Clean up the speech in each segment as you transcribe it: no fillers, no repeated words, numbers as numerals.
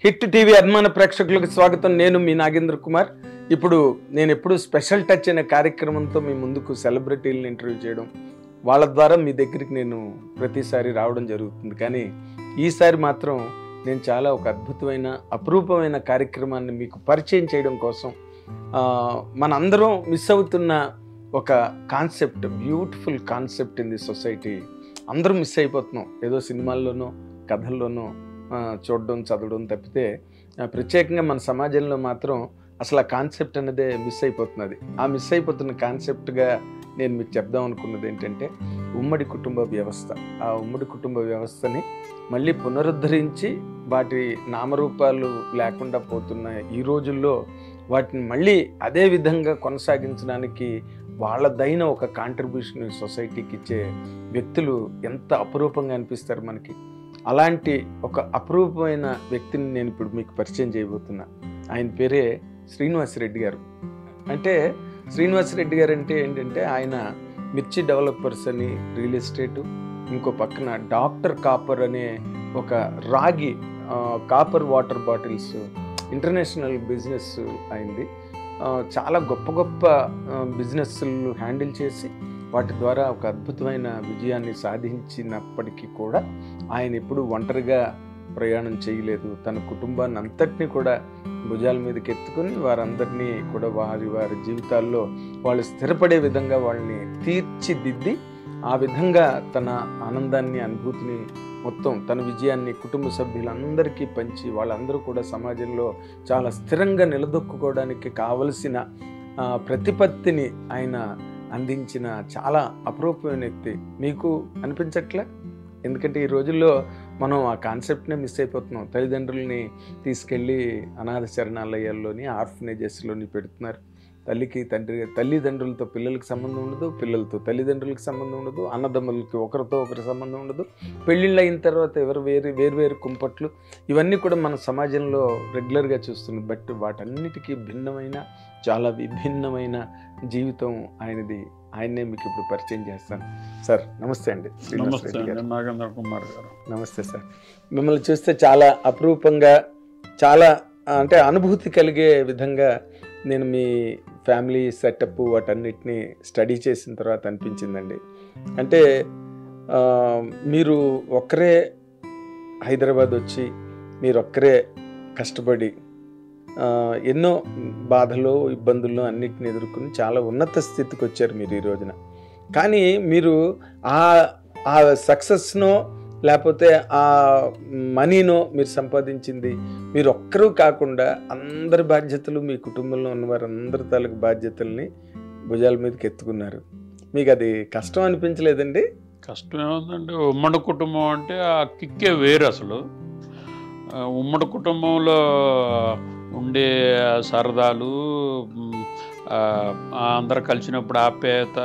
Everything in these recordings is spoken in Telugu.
హిట్ టీవీ అభిమాన ప్రేక్షకులకు స్వాగతం. నేను మీ నాగేంద్ర కుమార్. ఇప్పుడు నేను ఎప్పుడు స్పెషల్ టచ్ అనే కార్యక్రమంతో మీ ముందుకు సెలబ్రిటీలను ఇంటర్వ్యూ చేయడం, వాళ్ళ ద్వారా మీ దగ్గరికి నేను ప్రతిసారి రావడం జరుగుతుంది. కానీ ఈసారి మాత్రం నేను చాలా ఒక అద్భుతమైన అపురూపమైన కార్యక్రమాన్ని మీకు పరిచయం చేయడం కోసం మనందరం మిస్ అవుతున్న ఒక concept, beautiful concept in the society అందరూ మిస్ అయిపోతున్నాం. ఏదో సినిమాల్లోనో కథల్లోనో చూడడం చదవడం తప్పితే ప్రత్యేకంగా మన సమాజంలో మాత్రం అసలు ఆ కాన్సెప్ట్ అనేది మిస్ అయిపోతున్నది. ఆ మిస్ అయిపోతున్న కాన్సెప్ట్గా నేను మీకు చెప్దాం అనుకున్నది ఏంటంటే ఉమ్మడి కుటుంబ వ్యవస్థ. ఆ ఉమ్మడి కుటుంబ వ్యవస్థని మళ్ళీ పునరుద్ధరించి వాటి నామరూపాలు లేకుండా పోతున్న ఈ రోజుల్లో వాటిని మళ్ళీ అదే విధంగా కొనసాగించడానికి వాళ్ళదైన ఒక కాంట్రిబ్యూషన్ సొసైటీకి ఇచ్చే వ్యక్తులు ఎంత అపురూపంగా అనిపిస్తారు మనకి. అలాంటి ఒక అపురూపమైన వ్యక్తిని నేను ఇప్పుడు మీకు పరిచయం చేయబోతున్నా. ఆయన పేరే శ్రీనివాసరెడ్డి గారు. అంటే శ్రీనివాసరెడ్డి గారు అంటే ఏంటంటే ఆయన మిర్చి డెవలపర్స్ అని రియల్ ఎస్టేటు, ఇంకో పక్కన డాక్టర్ కాపర్ అనే ఒక రాగి copper water bottles international business అయింది. చాలా గొప్ప గొప్ప బిజినెస్లు హ్యాండిల్ చేసి వాటి ద్వారా ఒక అద్భుతమైన విజయాన్ని సాధించినప్పటికీ కూడా ఆయన ఎప్పుడు ఒంటరిగా ప్రయాణం చేయలేదు. తన కుటుంబాన్ని అంతటినీ కూడా భుజాల మీదకి ఎత్తుకుని వారందరినీ కూడా వారి వారి జీవితాల్లో వాళ్ళు స్థిరపడే విధంగా వాళ్ళని తీర్చిదిద్ది ఆ విధంగా తన ఆనందాన్ని, అనుభూతిని మొత్తం తన విజయాన్ని కుటుంబ సభ్యులందరికీ పంచి వాళ్ళందరూ కూడా సమాజంలో చాలా స్థిరంగా నిలదొక్కుకోవడానికి కావలసిన ప్రతిపత్తిని ఆయన అందించిన చాలా అపురూపమైన వ్యక్తి. మీకు అనిపించట్లే? ఎందుకంటే ఈ రోజుల్లో మనం ఆ కాన్సెప్ట్నే మిస్ అయిపోతున్నాం. తల్లిదండ్రుల్ని తీసుకెళ్ళి అనాథ శరణాలయాల్లోని, ఆర్ఫనేజెస్లోని పెడుతున్నారు. తల్లిదండ్రులతో పిల్లలకి సంబంధం ఉండదు, పిల్లలతో తల్లిదండ్రులకి సంబంధం ఉండదు, అన్నదమ్ములకి ఒకరితో ఒకరి సంబంధం ఉండదు. పెళ్ళిళ్ళు అయిన తర్వాత వేరు కుంపట్లు, ఇవన్నీ కూడా మన సమాజంలో రెగ్యులర్గా చూస్తున్నాం. బట్ వాటన్నిటికీ భిన్నమైన, చాలా విభిన్నమైన జీవితం ఆయనది. ఆయన్నే మీకు ఇప్పుడు పరిచయం చేస్తాను. సార్ నమస్తే అండి. నాగేంద్ర కుమార్ గారు నమస్తే సార్. మిమ్మల్ని చూస్తే చాలా అపురూపంగా, చాలా అంటే అనుభూతి కలిగే విధంగా నేను మీ ఫ్యామిలీ సెటప్ వాటన్నిటిని స్టడీ చేసిన తర్వాత అనిపించిందండి. అంటే మీరు ఒక్కరే హైదరాబాద్ వచ్చి మీరు ఒక్కరే కష్టపడి ఎన్నో బాధలు, ఇబ్బందులు అన్నిటిని ఎదుర్కొని చాలా ఉన్నత స్థితికి వచ్చారు మీరు ఈ రోజున. కానీ మీరు ఆ సక్సెస్నో లేకపోతే ఆ మనీనో మీరు సంపాదించింది మీరు ఒక్కరూ కాకుండా అందరి బాధ్యతలు, మీ కుటుంబంలో ఉన్న వారు అందరి తాలూకు బాధ్యతల్ని భుజాల మీదకి ఎత్తుకున్నారు. మీకు అది కష్టం అనిపించలేదండి? కష్టం ఏముందండి, ఉమ్మడి కుటుంబం అంటే ఆ కిక్కే వేరు. అసలు ఉమ్మడి కుటుంబంలో ఉండే సరదాలు, అందరు కలిసినప్పుడు ఆప్యాయత,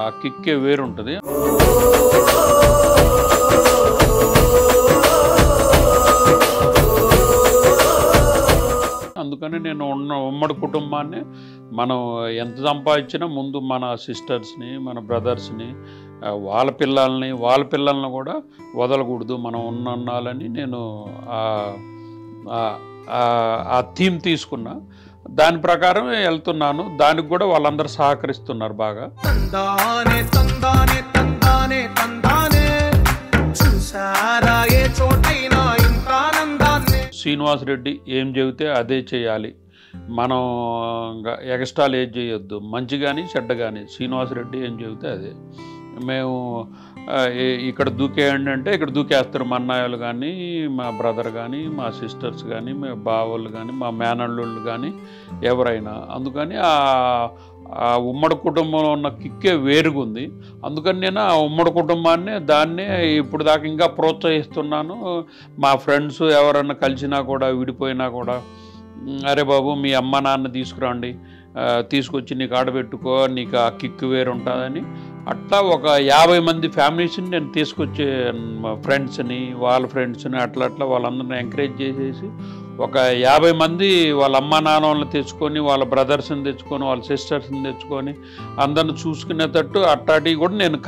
ఆ కిక్కే వేరు ఉంటుంది. అందుకని నేను ఉమ్మడి కుటుంబాన్ని మనం ఎంత సంపాదించినా ముందు మన సిస్టర్స్ని, మన బ్రదర్స్ని, వాళ్ళ పిల్లల్ని కూడా వదలకూడదు, మనం ఉన్నాలని నేను ఆ థీమ్ తీసుకున్నా. దాని ప్రకారం వెళ్తున్నాను. దానికి కూడా వాళ్ళందరూ సహకరిస్తున్నారు బాగా. శ్రీనివాసరెడ్డి ఏం చెబితే అదే చేయాలి, మనం ఎక్స్ట్రాలు ఏం చేయొద్దు, మంచి కానీ చెడ్డ కానీ శ్రీనివాసరెడ్డి ఏం చెబితే అదే. మేము ఇక్కడ దూకేయండి అంటే ఇక్కడ దూకేస్తారు. మా అన్నయ్యలు కానీ, మా బ్రదర్ కానీ, మా సిస్టర్స్ కానీ, మా బావోళ్ళు కానీ, మా మేనల్లుళ్ళు కానీ, ఎవరైనా. అందుకని ఆ ఉమ్మడి కుటుంబంలో ఉన్న కిక్కే వేరుగుంది. అందుకని నేను ఆ ఉమ్మడి కుటుంబాన్ని దాన్నే ఇప్పుడు దాకా ఇంకా ప్రోత్సహిస్తున్నాను. మా ఫ్రెండ్స్ ఎవరన్నా కలిసినా కూడా, విడిపోయినా కూడా, అరే బాబు మీ అమ్మ నాన్న తీసుకురండి, తీసుకొచ్చి నీకు ఆడబెట్టుకో, నీకు ఆ కిక్ వేరు ఉంటుందని అట్లా ఒక 50 మంది ఫ్యామిలీస్ని నేను తీసుకొచ్చే ఫ్రెండ్స్ని, వాళ్ళ ఫ్రెండ్స్ని అట్లా వాళ్ళందరిని ఎంకరేజ్ చేసేసి ఒక 50 మంది వాళ్ళ అమ్మ నాన్నలను తెచ్చుకొని, వాళ్ళ బ్రదర్స్ని తెచ్చుకొని, వాళ్ళ సిస్టర్స్ని తెచ్చుకొని అందరిని చూసుకునేటట్టు అట్టాటి కూడా నేను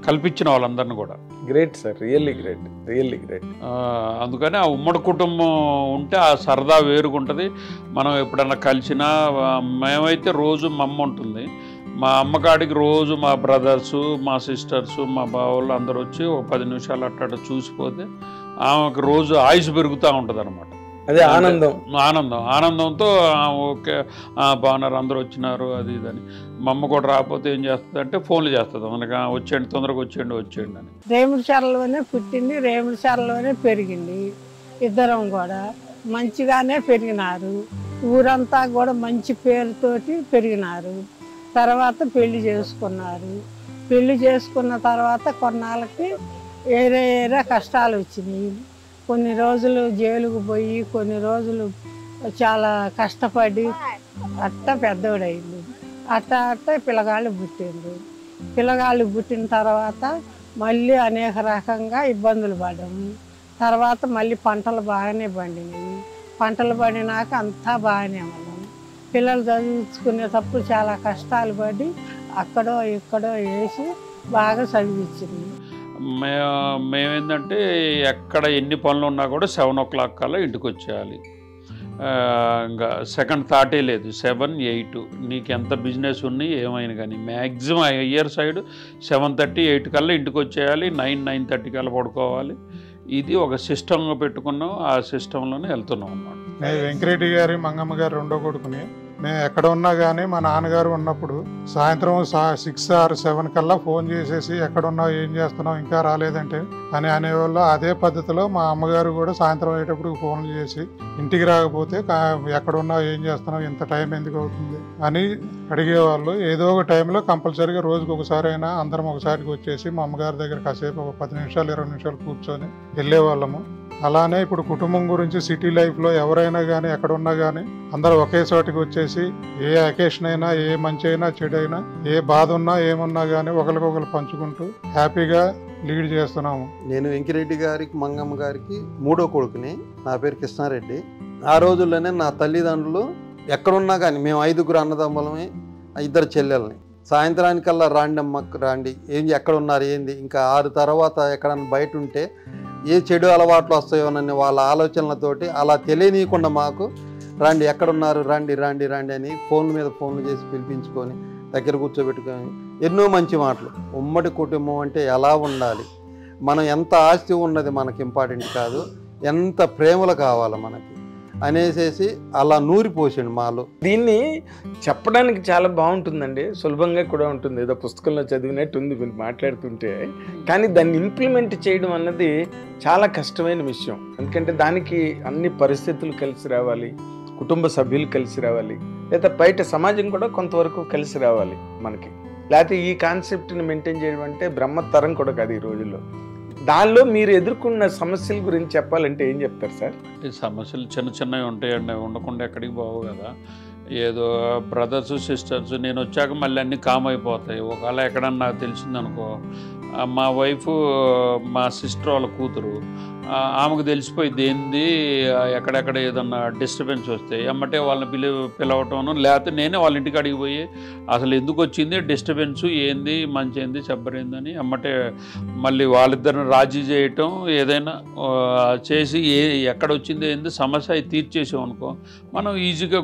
కల్పించిన వాళ్ళందరిని కూడా. Great sir, really great, really great. అందుకని ఆ ఉమ్మడి కుటుంబం ఉంటే ఆ సరదా వేరుగుంటుంది. మనం ఎప్పుడన్నా కలిసినా మేమైతే రోజు మా అమ్మ ఉంటుంది, మా అమ్మకాడికి రోజు మా బ్రదర్సు, మా సిస్టర్సు, మా బావోళ్ళు అందరూ వచ్చి ఒక 10 నిమిషాలు అట్ట చూసిపోతే ఆమెకు రోజు ఆయుష్ పెరుగుతూ ఉంటుంది అనమాట. అదే ఆనందం. ఆనందంతో ఓకే బాగున్నారు, అందరూ వచ్చినారు అది ఇదని. మా అమ్మ కూడా రాకపోతే ఏం చేస్తుంది అంటే ఫోన్లు చేస్తుంది మనకి, వచ్చేయండి తొందరగా వచ్చేయండి అని. రేముడిచర్లలోనే పుట్టింది, రేముడిచర్లలోనే పెరిగింది. ఇద్దరం కూడా మంచిగానే పెరిగినారు. ఊరంతా కూడా మంచి పేరుతోటి పెరిగినారు. తర్వాత పెళ్లి చేసుకున్నారు. పెళ్లి చేసుకున్న తర్వాత కొన్నాళ్ళకి ఏరే కష్టాలు వచ్చినాయి. కొన్ని రోజులు జైలుకు పోయి, కొన్ని రోజులు చాలా కష్టపడి అట్ట పెద్దోడైంది. అట్ట పిల్లగాళ్ళు పుట్టిండ్రు. పిల్లగాళ్ళు పుట్టిన తర్వాత మళ్ళీ అనేక రకంగా ఇబ్బందులు పడ్డాము. తర్వాత మళ్ళీ పంటలు బాగానే పండినాయి. పంటలు పండినాక అంతా బాగానే ఉన్నాం. పిల్లలు చదివించుకునేటప్పుడు చాలా కష్టాలు పడి అక్కడో ఇక్కడో వేసి బాగా చదివించింది. మేమేంటంటే ఎక్కడ ఎన్ని పనులు ఉన్నా కూడా 7 o'clock కల్లా ఇంటికి వచ్చేయాలి. ఇంకా సెకండ్ థాటే లేదు. 7, 8 నీకు ఎంత బిజినెస్ ఉన్నాయి ఏమైనా కానీ మ్యాక్సిమం ఇయర్ సైడ్ 7:30, 8 కల్లా ఇంటికి వచ్చేయాలి. 9, 9:30 కల్లా పడుకోవాలి. ఇది ఒక సిస్టంగా పెట్టుకున్నాం. ఆ సిస్టంలోనే వెళ్తున్నాం అన్నమాట. నేను వెంకరెడ్డి గారి మంగమ్మ గారు రెండో కొడుకుని. మేము ఎక్కడ ఉన్నా కానీ మా నాన్నగారు ఉన్నప్పుడు సాయంత్రం 6 or 7 కల్లా ఫోన్ చేసేసి ఎక్కడున్నావు, ఏం చేస్తున్నావు, ఇంకా రాలేదంటే అని అనేవాళ్ళు. అదే పద్ధతిలో మా అమ్మగారు కూడా సాయంత్రం అయ్యేటప్పుడు ఫోన్లు చేసి ఇంటికి రాకపోతే ఎక్కడున్నావు, ఏం చేస్తున్నావు, ఇంత టైం ఎందుకు అవుతుంది అని అడిగేవాళ్ళు. ఏదో ఒక టైంలో కంపల్సరీగా రోజుకి ఒకసారి అయినా అందరం ఒకసారికి వచ్చేసి మా అమ్మగారి దగ్గర కాసేపు ఒక 10 నిమిషాలు 20 నిమిషాలు కూర్చొని వెళ్ళేవాళ్ళము. అలానే ఇప్పుడు కుటుంబం గురించి సిటీ లైఫ్లో ఎవరైనా కానీ ఎక్కడున్నా కానీ అందరూ ఒకే చోటికి వచ్చేసి ఏ అకేషన్ అయినా, ఏ మంచి అయినా చెడు అయినా, ఏ బాధ ఉన్నా ఏమున్నా కానీ ఒకరికొకరు పంచుకుంటూ హ్యాపీగా లీడ్ చేస్తున్నాము. నేను వెంకిరెడ్డి గారికి మంగమ్మ గారికి మూడో కొడుకుని. నా పేరు కృష్ణారెడ్డి. ఆ రోజుల్లోనే నా తల్లిదండ్రులు ఎక్కడున్నా కానీ మేము 5 అన్నదమ్ములమే, 2 చెల్లెల్ని. సాయంత్రానికల్లా రాండి అమ్మకు రాండి, ఎక్కడ ఉన్నారు ఏంది, ఇంకా 6 తర్వాత ఎక్కడన్నా బయట ఉంటే ఏ చెడు అలవాట్లు వస్తాయోనని వాళ్ళ ఆలోచనలతోటి అలా తెలియనీయకుండా మాకు రండి ఎక్కడున్నారు రండి రండి రండి అని ఫోన్ల మీద ఫోన్లు చేసి పిలిపించుకొని దగ్గర కూర్చోబెట్టుకొని ఎన్నో మంచి మాటలు. ఉమ్మడి కుటుంబం అంటే ఎలా ఉండాలి, మనం ఎంత ఆస్తి ఉన్నది మనకి ఇంపార్టెంట్ కాదు, ఎంత ప్రేమలు కావాలి మనకి అనేసేసి అలా నూరిపోసిండు మాలో. దీన్ని చెప్పడానికి చాలా బాగుంటుందండి, సులభంగా కూడా ఉంటుంది, ఏదో పుస్తకంలో చదివినట్టు ఉంది మీరు మాట్లాడుతుంటే. కానీ దాన్ని ఇంప్లిమెంట్ చేయడం అన్నది చాలా కష్టమైన విషయం. ఎందుకంటే దానికి అన్ని పరిస్థితులు కలిసి రావాలి, కుటుంబ సభ్యులు కలిసి రావాలి, లేదా బయట సమాజం కూడా కొంతవరకు కలిసి రావాలి మనకి. లేకపోతే ఈ కాన్సెప్ట్ని మెయింటైన్ చేయడం అంటే బ్రహ్మతరం కూడా కాదు ఈ రోజుల్లో. దానిలో మీరు ఎదుర్కొన్న సమస్యల గురించి చెప్పాలంటే ఏం చెప్తారు సార్? ఈ సమస్యలు చిన్న చిన్నవి ఉంటాయండి, ఉండకుండా ఎక్కడికి పోవు కదా. ఏదో బ్రదర్స్ సిస్టర్స్ నేను వచ్చాక మళ్ళీ అన్నీ కామ్ అయిపోతాయి. ఒకవేళ ఎక్కడన్నా నాకు తెలిసిందనుకో, మా వైఫ్ మా సిస్టర్ వాళ్ళ కూతురు, ఆమెకు తెలిసిపోయింది ఏంది ఎక్కడెక్కడ ఏదన్నా డిస్టర్బెన్స్ వస్తే ఎమ్మటే వాళ్ళని పిలవటం, లేకపోతే నేనే వాళ్ళ ఇంటికి అడిగి పోయి అసలు ఎందుకు వచ్చింది డిస్టర్బెన్స్, ఏంది మంచి ఏంది చెప్పరేందని ఎమ్మటే మళ్ళీ వాళ్ళిద్దరిని రాజీ చేయటం, ఏదైనా చేసి ఎక్కడ వచ్చింది ఏంది సమస్య అది తీర్చేసామనుకో మనం ఈజీగా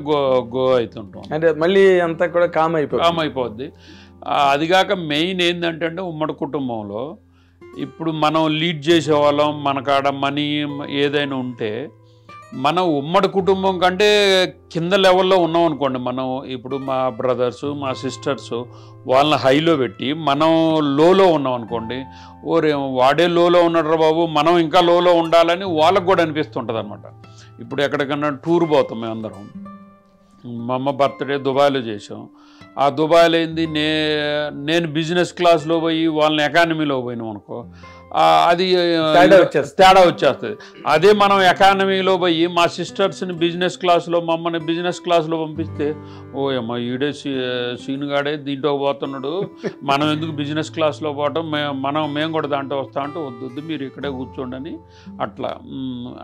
గో అవుతుంటాం. అంటే మళ్ళీ అంతా కూడా కామ్ అయిపోద్ది. అదిగాక మెయిన్ ఏంటంటే ఉమ్మడి కుటుంబంలో ఇప్పుడు మనం లీడ్ చేసేవాళ్ళం, మన కాడ మనీ ఏదైనా ఉంటే మనం ఉమ్మడి కుటుంబం కంటే కింద లెవెల్లో ఉన్నాం అనుకోండి. మనం ఇప్పుడు మా బ్రదర్సు మా సిస్టర్సు వాళ్ళని హైలో పెట్టి మనం లోలో ఉన్నాం అనుకోండి, వాడే లోలో ఉన్నాడు బాబు మనం ఇంకా లోలో ఉండాలని వాళ్ళకు కూడా అనిపిస్తుంటుంది అనమాట. ఇప్పుడు ఎక్కడికన్నా టూర్ పోతాం మేమందరం. మా అమ్మ బర్త్డే దుబాయ్లో చేసాం. ఆ దుబాయ్లో ఏంది నేను బిజినెస్ క్లాస్లో పోయి వాళ్ళని ఎకానమీలో పోయినాం అనుకో, అది తేడా వచ్చేస్తుంది. అదే మనం ఎకానమీలో పోయి మా సిస్టర్స్ని బిజినెస్ క్లాస్లో మమ్మల్ని బిజినెస్ క్లాస్లో పంపిస్తే ఓ అమ్మ ఈడే సీనుగాడే దీంట్లో పోతున్నాడు, మనం ఎందుకు బిజినెస్ క్లాస్లో పోవటం, మేము కూడా దాంట్లో వస్తా అంటే వద్దు మీరు ఇక్కడే కూర్చోండి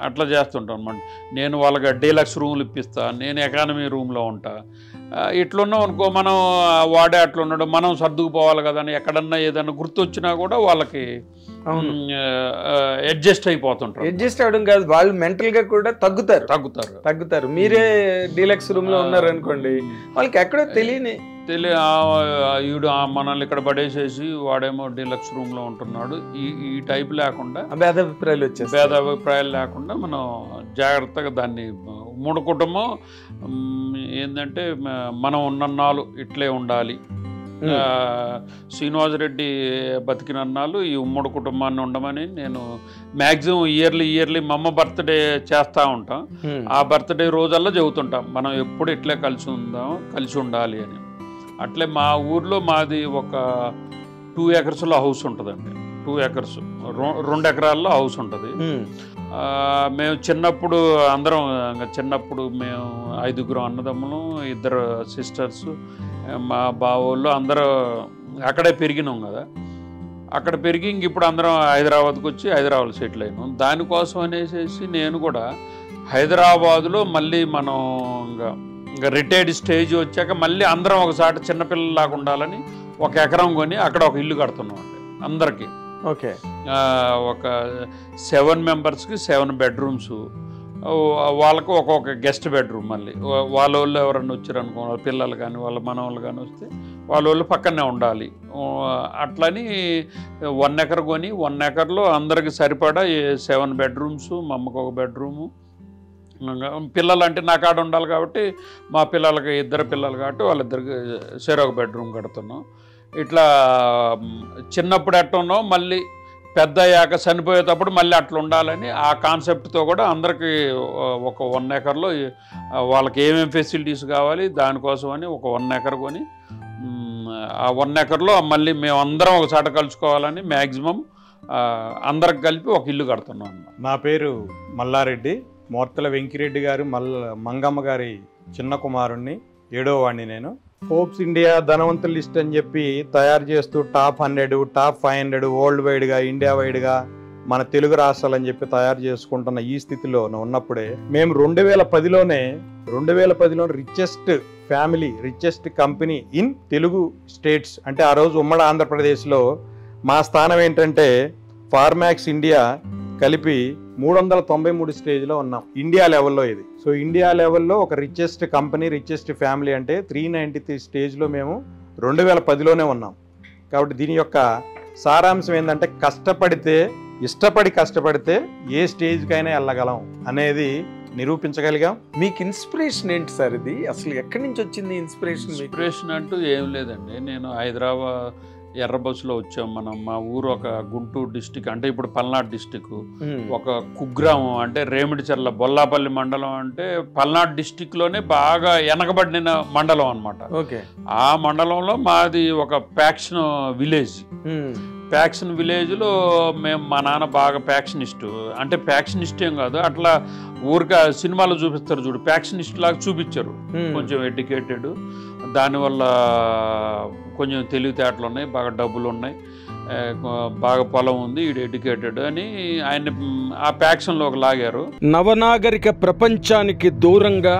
అట్లా చేస్తుంటాం అనమాట. నేను వాళ్ళకి డీలక్స్ రూమ్లు ఇప్పిస్తా, నేను ఎకానమీ రూమ్లో ఉంటా. ఇట్లున్నాం అనుకో, మనం వాడే అట్లున్నాడు మనం సర్దుకుపోవాలి కదా అని ఎక్కడన్నా ఏదన్నా గుర్తొచ్చినా కూడా వాళ్ళకి అవును. అడ్జస్ట్ అయిపోతుంటారు. అడ్జస్ట్ అవడం కాదు, వాళ్ళు మెంటల్ గా కూడా తగ్గుతారు. మీరే డీలక్స్ రూమ్ లో ఉన్నారు అనుకోండి, వాళ్ళకి ఎక్కడో తెలియని ఈడు మనల్ని ఇక్కడ పడేసేసి వాడేమో డీలక్స్ రూమ్ లో ఉంటున్నాడు, ఈ టైప్ లేకుండా భేదాభిప్రాయాలు లేకుండా మనం జాగ్రత్తగా దాన్ని ఉమ్మడి కుటుంబం ఏంటంటే మనం ఉన్నన్నాళ్ళు ఇట్లే ఉండాలి. శ్రీనివాసరెడ్డి బతికినన్నాళ్ళు ఈ ఉమ్మడి కుటుంబాన్ని ఉండమని నేను మ్యాక్సిమం ఇయర్లీ మా అమ్మ బర్త్డే చేస్తూ ఉంటాం. ఆ బర్త్డే రోజల్లా చెబుతుంటాం మనం ఎప్పుడు ఇట్లే కలిసి ఉండాలి అని. అట్లే మా ఊర్లో మాది ఒక 2 acresలో హౌస్ ఉంటుందండి. 2 acres 2 ఎకరాల్లో హౌస్ ఉంటుంది. మేము చిన్నప్పుడు మేము 5 అన్నదమ్ములు, 2 సిస్టర్స్, మా బావోళ్ళు అందరూ అక్కడే పెరిగినాం కదా. అక్కడ పెరిగి ఇంక ఇప్పుడు అందరం హైదరాబాద్కి వచ్చి హైదరాబాద్ సెటిల్ అయినాం. దానికోసం అనేసి నేను కూడా హైదరాబాదులో మళ్ళీ మనం ఇంకా రిటైర్డ్ స్టేజ్ వచ్చాక మళ్ళీ అందరం ఒకసారి చిన్నపిల్లలాగా ఉండాలని 1 ఎకరం కొని అక్కడ ఒక ఇల్లు కడుతున్నాం అండి అందరికీ. ఓకే, ఒక 7 మెంబర్స్కి 7 bedrooms, వాళ్ళకు ఒక్కొక్క గెస్ట్ బెడ్రూమ్. మళ్ళీ వాళ్ళు ఎవరన్నా వచ్చారనుకో, వాళ్ళ పిల్లలు కానీ వాళ్ళ మనవాళ్ళు కానీ వస్తే వాళ్ళు పక్కనే ఉండాలి. అట్లని 1 acre కొని 1 acreలో అందరికి సరిపడా 7 bedrooms, మా అమ్మకు ఒక బెడ్రూము. పిల్లలు అంటే నా కాడ ఉండాలి కాబట్టి మా పిల్లలకి 2 పిల్లలు కాబట్టి వాళ్ళిద్దరికి ఒక బెడ్రూమ్ కడుతున్నాం. ఇట్లా చిన్నప్పుడు ఎట్లా ఉన్నాం, మళ్ళీ పెద్ద అయ్యాక చనిపోయేటప్పుడు మళ్ళీ అట్లా ఉండాలని ఆ కాన్సెప్ట్తో కూడా అందరికీ ఒక 1 acreలో వాళ్ళకి ఏమేమి ఫెసిలిటీస్ కావాలి దానికోసమని ఒక 1 acre కొని ఆ 1 acreలో మళ్ళీ మేము అందరం ఒకసారి కలుసుకోవాలని మ్యాక్సిమం అందరికి కలిపి ఒక ఇల్లు కడుతున్నాం. నా పేరు మల్లారెడ్డి, మోర్తల వెంకిరెడ్డి గారు మంగమ్మ గారి చిన్న కుమారుణ్ణి, 7వ వాడిని నేను. ఫోర్బ్స్ ఇండియా ధనవంతుల లిస్ట్ అని చెప్పి తయారు చేస్తూ టాప్ 100, టాప్ 500 వరల్డ్ వైడ్గా, ఇండియా వైడ్గా మన తెలుగు రాష్ట్రాలని చెప్పి తయారు చేసుకుంటున్న ఈ స్థితిలో ఉన్నప్పుడే మేము 2010లోనే richest family, richest company in Telugu states అంటే ఆ రోజు ఉమ్మడి ఆంధ్రప్రదేశ్లో మా స్థానం ఏంటంటే ఫార్మాక్స్ ఇండియా కలిపి 393 స్టేజ్లో ఉన్నాం ఇండియా లెవెల్లో. ఇది సో ఇండియా లెవెల్లో ఒక రిచెస్ట్ కంపెనీ, రిచెస్ట్ ఫ్యామిలీ అంటే 393 స్టేజ్లో మేము 2010లోనే ఉన్నాం. కాబట్టి దీని యొక్క సారాంశం ఏంటంటే ఇష్టపడి కష్టపడితే ఏ స్టేజ్కైనా వెళ్ళగలం అనేది నిరూపించగలిగాం. మీకు ఇన్స్పిరేషన్ ఏంటి సార్? ఇది అసలు ఎక్కడి నుంచి వచ్చింది ఇన్స్పిరేషన్ అంటూ ఏం లేదండి. నేను హైదరాబాద్ ఎర్ర బస్సులో వచ్చాం. మా ఊరు ఒక గుంటూరు డిస్టిక్ అంటే ఇప్పుడు పల్నాడు డిస్టిక్, ఒక కుగ్రామం అంటే రేమిడిచర్ల బొల్లాపల్లి మండలం అంటే పల్నాడు డిస్టిక్లోనే బాగా వెనకబడిన మండలం అనమాట. ఆ మండలంలో మాది ఒక ప్యాక్షన్ విలేజ్లో మేము, మా నాన్న బాగా ప్యాక్షనిస్టు. అంటే ప్యాక్షనిస్ట్ ఏం కాదు, అట్లా ఊరికే సినిమాలో చూపిస్తారు చూడు, ప్యాక్షనిస్ట్ లాగా చూపించారు. కొంచెం ఎడ్యుకేటెడ్, దానివల్ల కొంచెం తెలివితేటలు ఉన్నాయి, బాగా డబ్బులు ఉన్నాయి, బాగా పొలం ఉంది, ఈడు ఎడ్యుకేటెడ్ అని ఆయన ఆ ప్యాక్షన్లోకి లాగారు. నవనాగరిక ప్రపంచానికి దూరంగా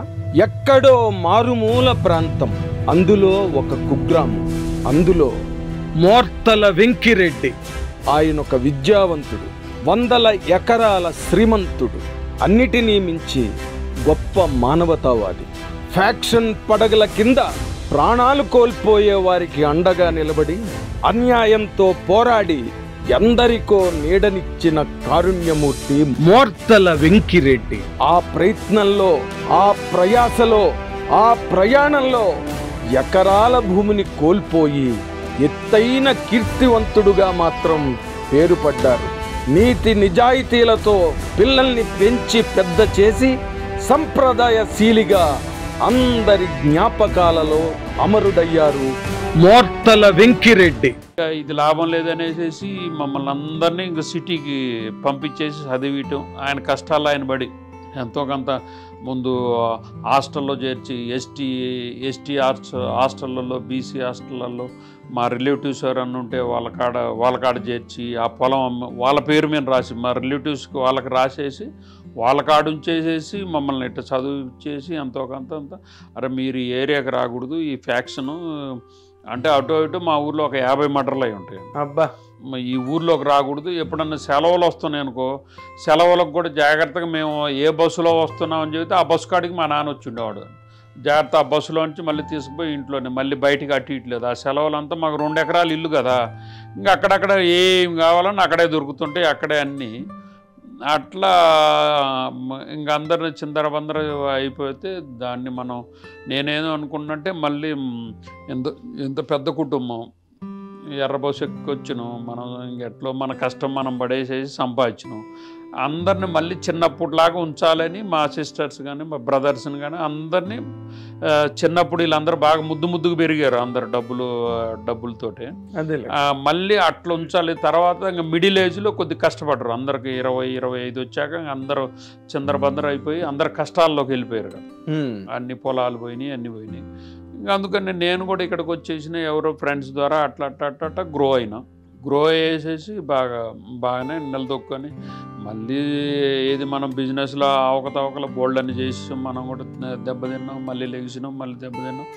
ఎక్కడో మారుమూల ప్రాంతం, అందులో ఒక కుగ్రామం, అందులో మోర్తల వెంకిరెడ్డి. ఆయన ఒక విద్యావంతుడు, 100 ఎకరాల శ్రీమంతుడు, అన్నిటినీ మించి గొప్ప మానవతావాది. ఫ్యాక్షన్ పడగల కింద ప్రాణాలు కోల్పోయే వారికి అండగా నిలబడి అన్యాయంతో పోరాడి ఎందరికో నీడనిచ్చిన కారుణ్యమూర్తి మోర్తల వెంకిరెడ్డి. ఆ ప్రయత్నంలో, ఆ ప్రయాసలో, ఆ ప్రయాణంలో ఎకరాల భూమిని కోల్పోయి ఎత్తైన కీర్తివంతుడుగా మాత్రం పేరుపడ్డారు. నీతి నిజాయితీలతో పిల్లల్ని పెంచి పెద్ద చేసి సంప్రదాయశీలిగా అందరి జ్ఞాపకాలలో అమరుడయ్యారు మోర్తల వెంకిరెడ్డి. ఇది లాభం లేదనేసి మమ్మల్ని అందరినీ ఇంక సిటీకి పంపించేసి చదివియటం, ఆయన కష్టాలు ఆయన పడి ఎంతో కొంత ముందు హాస్టల్లో చేర్చి ఎస్టీ హాస్టళ్ళల్లో, బీసీ హాస్టళ్ళల్లో మా రిలేటివ్స్ ఎవరన్నా ఉంటే వాళ్ళ కాడ చేర్చి ఆ పొలం వాళ్ళ పేరు మీద రాసి మా రిలేటివ్స్కి వాళ్ళకి రాసేసి వాళ్ళ కాడ ఉంచేసేసి మమ్మల్ని ఇట్లా చదివిచ్చేసి ఎంతో కొంత అరే మీరు ఈ ఏరియాకి రాకూడదు, ఈ ఫ్యాక్షను అంటే అటు ఇటు మా ఊర్లో ఒక 50 మర్డర్లు అయి ఉంటాయి. అబ్బా, ఈ ఊర్లోకి రాకూడదు. ఎప్పుడన్నా సెలవులు వస్తున్నాయి అనుకో, సెలవులకు కూడా జాగ్రత్తగా మేము ఏ బస్సులో వస్తున్నామని చెబితే ఆ బస్సు కాడికి మా నాన్న వచ్చి ఉండేవాడు. జాగ్రత్త ఆ బస్సులోంచి మళ్ళీ తీసుకుపోయి ఇంట్లోనే మళ్ళీ బయటికి అటు ఇట్లేదు. ఆ సెలవులంతా మాకు 2 ఎకరాలు ఇల్లు కదా, ఇంకా అక్కడక్కడ ఏం కావాలని అక్కడే దొరుకుతుంటాయి, అక్కడే అన్నీ. అట్లా ఇంక అందరు చిందరబందర అయిపోతే దాన్ని మనం నేనేదో అనుకున్నట్టే మళ్ళీ ఎంత పెద్ద కుటుంబం, ఎర్రబోసు ఎక్కొచ్చినాం మనం, ఇంకెట్లో మన కష్టం మనం పడేసేసి సంపాదించినాం. అందరిని మళ్ళీ చిన్నప్పుడులాగా ఉంచాలని మా సిస్టర్స్ కానీ మా బ్రదర్స్ని కానీ అందరినీ చిన్నప్పుడు వీళ్ళందరూ బాగా ముద్దుగా పెరిగారు అందరు డబ్బులతోటి. మళ్ళీ అట్లా ఉంచాలి. తర్వాత ఇంకా మిడిల్ ఏజ్లో కొద్ది కష్టపడరు. అందరికి 20-25 వచ్చాక అందరూ చిందరబందర అయిపోయి అందరు కష్టాల్లోకి వెళ్ళిపోయారు. అన్ని పొలాలు పోయినాయి, అన్నీ పోయినాయి. ఇంకా అందుకని నేను కూడా ఇక్కడికి వచ్చేసిన ఎవరో ఫ్రెండ్స్ ద్వారా అట్లా గ్రో అయ్యేసేసి బాగానే నిలదొక్కొని మళ్ళీ ఏది మనం బిజినెస్లో అవకతవకలు బోల్డ్ అని చేసి మనం కూడా దెబ్బతిన్నాం, మళ్ళీ లెగిసినాం, మళ్ళీ దెబ్బతిన్నాం.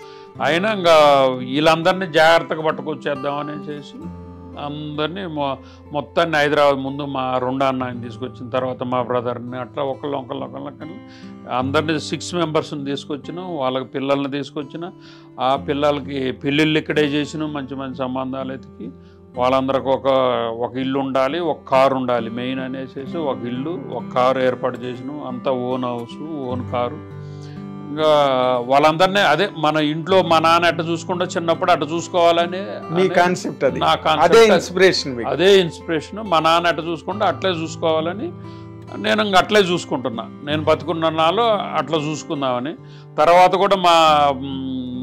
అయినా ఇంకా వీళ్ళందరినీ జాగ్రత్తగా పట్టుకొచ్చేద్దాం అనేసి అందరినీ మొత్తాన్ని హైదరాబాద్ ముందు మా 2 అన్నని తీసుకొచ్చిన తర్వాత మా బ్రదర్ని అట్లా ఒకళ్ళొకళ్ళని అందరినీ 6 మెంబర్స్ని తీసుకొచ్చినాం. వాళ్ళకి పిల్లల్ని తీసుకొచ్చిన, ఆ పిల్లలకి పెళ్ళిళ్ళు ఇక్కడే చేసినాం. మంచి సంబంధాలు ఎతికి వాళ్ళందరికి ఒక ఇల్లు ఉండాలి, ఒక కారు ఉండాలి మెయిన్ అనేసి ఒక ఇల్లు, ఒక కారు ఏర్పాటు చేసినాం. అంతా ఓన్ హౌస్, ఓన్ కారు. ఇంకా వాళ్ళందరినీ అదే మన ఇంట్లో మా నాన్న అట్ట చూసుకుంటా చిన్నప్పుడు అట్ట చూసుకోవాలని మీ కాన్సెప్ట్. అది నా అదే ఇన్స్పిరేషన్. అదే ఇన్స్పిరేషన్. మా నాన్న అట్ట చూసుకుంటా అట్లే చూసుకోవాలని నేను ఇంక అట్లే చూసుకుంటున్నా. నేను బతుకున్న నాలో అట్లా చూసుకుందామని. తర్వాత కూడా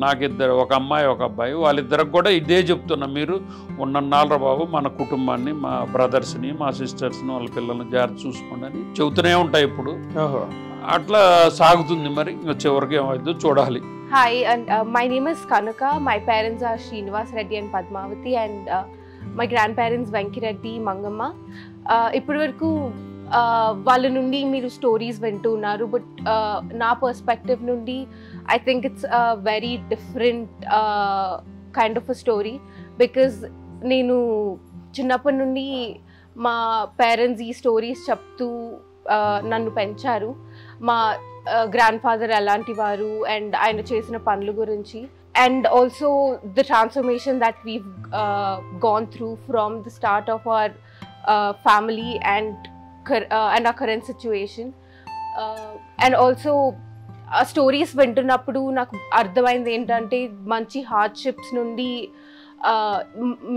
నాకిద్దరు, ఒక అమ్మాయి ఒక అబ్బాయి, వాళ్ళిద్దరికి కూడా ఇదే చెప్తున్నా, మీరు ఉన్నన్నాళ్ళ బాబు మన కుటుంబాన్ని, మా బ్రదర్స్ని, మా సిస్టర్స్ని, వాళ్ళ పిల్లల్ని జాగ్రత్త చూసుకోండి అని చెబుతూనే ఉంటాయి. ఇప్పుడు అట్లా సాగుతుంది. మరి ఇంకా చివరికి ఏమైందో చూడాలి. Hi, and my name is Kanuka. My parents are Srinivas Reddy and Padmavati, and my grandparents Venki Reddy, Mangamma. ఇప్పటి వరకు వాళ్ళ నుండి మీరు స్టోరీస్ వింటూ ఉన్నారు, బట్ నా పర్స్పెక్టివ్ నుండి I think it's very different kind of a story. Because నేను చిన్నప్పటి నుండి మా పేరెంట్స్ ఈ స్టోరీస్ చెప్తూ నన్ను పెంచారు. మా గ్రాండ్ ఫాదర్ ఎలాంటి వారు అండ్ ఆయన చేసిన పనుల గురించి, and also the transformation that weave gone through from the start of our family and our current situation. And also ఆ స్టోరీస్ వింటున్నప్పుడు నాకు అర్థమైంది ఏంటంటే మంచి హార్డ్షిప్స్ నుండి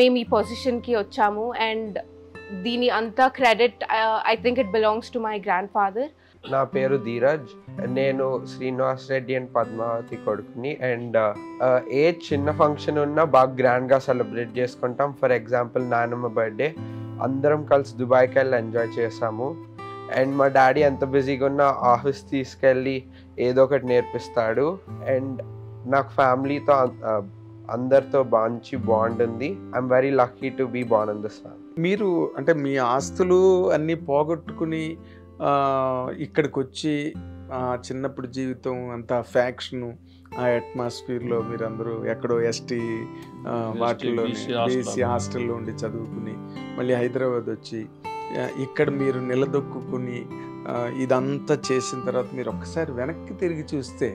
మేము ఈ పొజిషన్కి వచ్చాము. అండ్ దీని అంతా credit I think it belongs to my grand father. నా పేరు ధీరజ్. నేను శ్రీనివాస్ రెడ్డి అండ్ పద్మావతి కొడుకుని. అండ్ ఏ చిన్న ఫంక్షన్ ఉన్నా బాగా గ్రాండ్గా సెలబ్రేట్ చేసుకుంటాం. ఫర్ ఎగ్జాంపుల్ నాన్నమ్మ బర్త్డే అందరం కలిసి దుబాయ్కి వెళ్ళి ఎంజాయ్ చేసాము. అండ్ మా డాడీ ఎంత బిజీగా ఉన్నా ఆఫీస్ తీసుకెళ్ళి ఏదో ఒకటి నేర్పిస్తాడు. అండ్ నాకు ఫ్యామిలీతో అందరితో మంచి బాండ్ ఉంది. I'm very lucky to be born in this family. మీరు అంటే మీ ఆస్తులు అన్నీ పోగొట్టుకుని ఇక్కడికి వచ్చి చిన్నప్పుడు జీవితం అంతా ఫ్యాక్షను, ఆ అట్మాస్ఫియర్లో మీరందరూ ఎక్కడో ఎస్టీ వాటిల్లో బీసీ హాస్టల్లో ఉండి చదువుకుని మళ్ళీ హైదరాబాద్ వచ్చి ఇక్కడ మీరు నిలదొక్కుని ఇదంతా చేసిన తర్వాత మీరు ఒక్కసారి వెనక్కి తిరిగి చూస్తే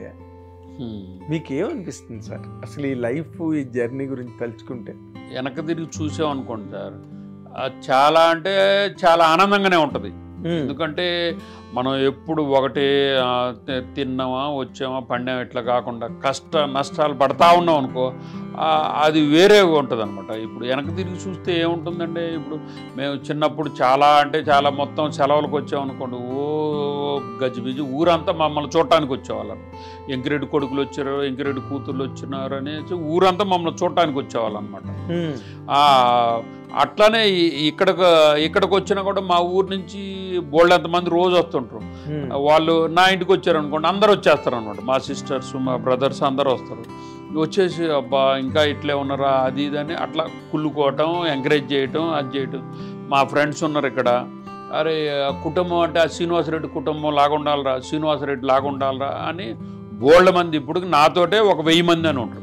మీకేమనిపిస్తుంది సార్? అసలు ఈ లైఫ్, ఈ జర్నీ గురించి తలుచుకుంటే వెనక్కి తిరిగి చూసామనుకోండి సార్, చాలా అంటే చాలా ఆనందంగానే ఉంటుంది. ఎందుకంటే మనం ఎప్పుడు ఒకటే తిన్నామా వచ్చామా పండామా ఇట్లా కాకుండా కష్ట నష్టాలు పడతా ఉన్నాం అనుకో, అది వేరేగా ఉంటుంది అనమాట. ఇప్పుడు వెనక్కి తిరిగి చూస్తే ఏముంటుందంటే, ఇప్పుడు మేము చిన్నప్పుడు చాలా అంటే చాలా మొత్తం సెలవులకు వచ్చామనుకోండి, ఓ గజిబిజి ఊరంతా మమ్మల్ని చూడటానికి వచ్చేవాళ్ళం. ఎంకిరెడ్డి కొడుకులు వచ్చారు, ఎంకిరెడ్డి కూతుర్లు వచ్చినారు అనేసి ఊరంతా మమ్మల్ని చూడటానికి వచ్చేవాళ్ళు అనమాట. అట్లానే ఇక్కడికి వచ్చినా కూడా మా ఊరు నుంచి బోల్డంతమంది రోజు వస్తుంటారు. వాళ్ళు నా ఇంటికి వచ్చారు అనుకోండి, అందరు వచ్చేస్తారు అనమాట. మా సిస్టర్స్, మా బ్రదర్స్ అందరూ వస్తారు. వచ్చేసి అబ్బా ఇంకా ఇట్లే ఉన్నారా అది ఇది అని అట్లా కుళ్ళుకోవటం, ఎంకరేజ్ చేయటం, అది చేయటం. మా ఫ్రెండ్స్ ఉన్నారు ఇక్కడ, అరే కుటుంబం అంటే ఆ శ్రీనివాసరెడ్డి కుటుంబం లాగుండాలరా, శ్రీనివాసరెడ్డి లాగుండాలరా అని బోల్డ్ మంది. ఇప్పుడు నాతోటే ఒక 1000 మంది అని ఉంటారు.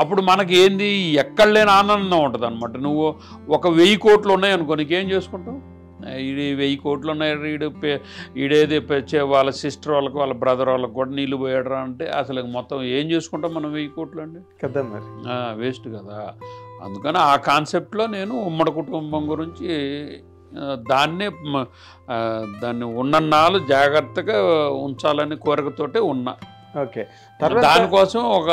అప్పుడు మనకి ఏంది ఎక్కడ లేని ఆనందం ఉంటుంది అనమాట. నువ్వు ఒక 1000 కోట్లు ఉన్నాయనుకో, నీకేం చేసుకుంటావు? ఈడు 1000 కోట్లు ఉన్నాయి, ఈడేది వాళ్ళ సిస్టర్ వాళ్ళకి వాళ్ళ బ్రదర్ వాళ్ళకి కూడా నీళ్ళు పోయాడరా అంటే అసలు మొత్తం ఏం చేసుకుంటాం మనం 1000 కోట్లు అండి? కదా మరి వేస్ట్ కదా. అందుకని ఆ కాన్సెప్ట్లో నేను ఉమ్మడి కుటుంబం గురించి దాన్ని ఉన్నన్నాళ్ళు జాగ్రత్తగా ఉంచాలని కోరికతోటే ఉన్నా. ఓకే. దానికోసం ఒక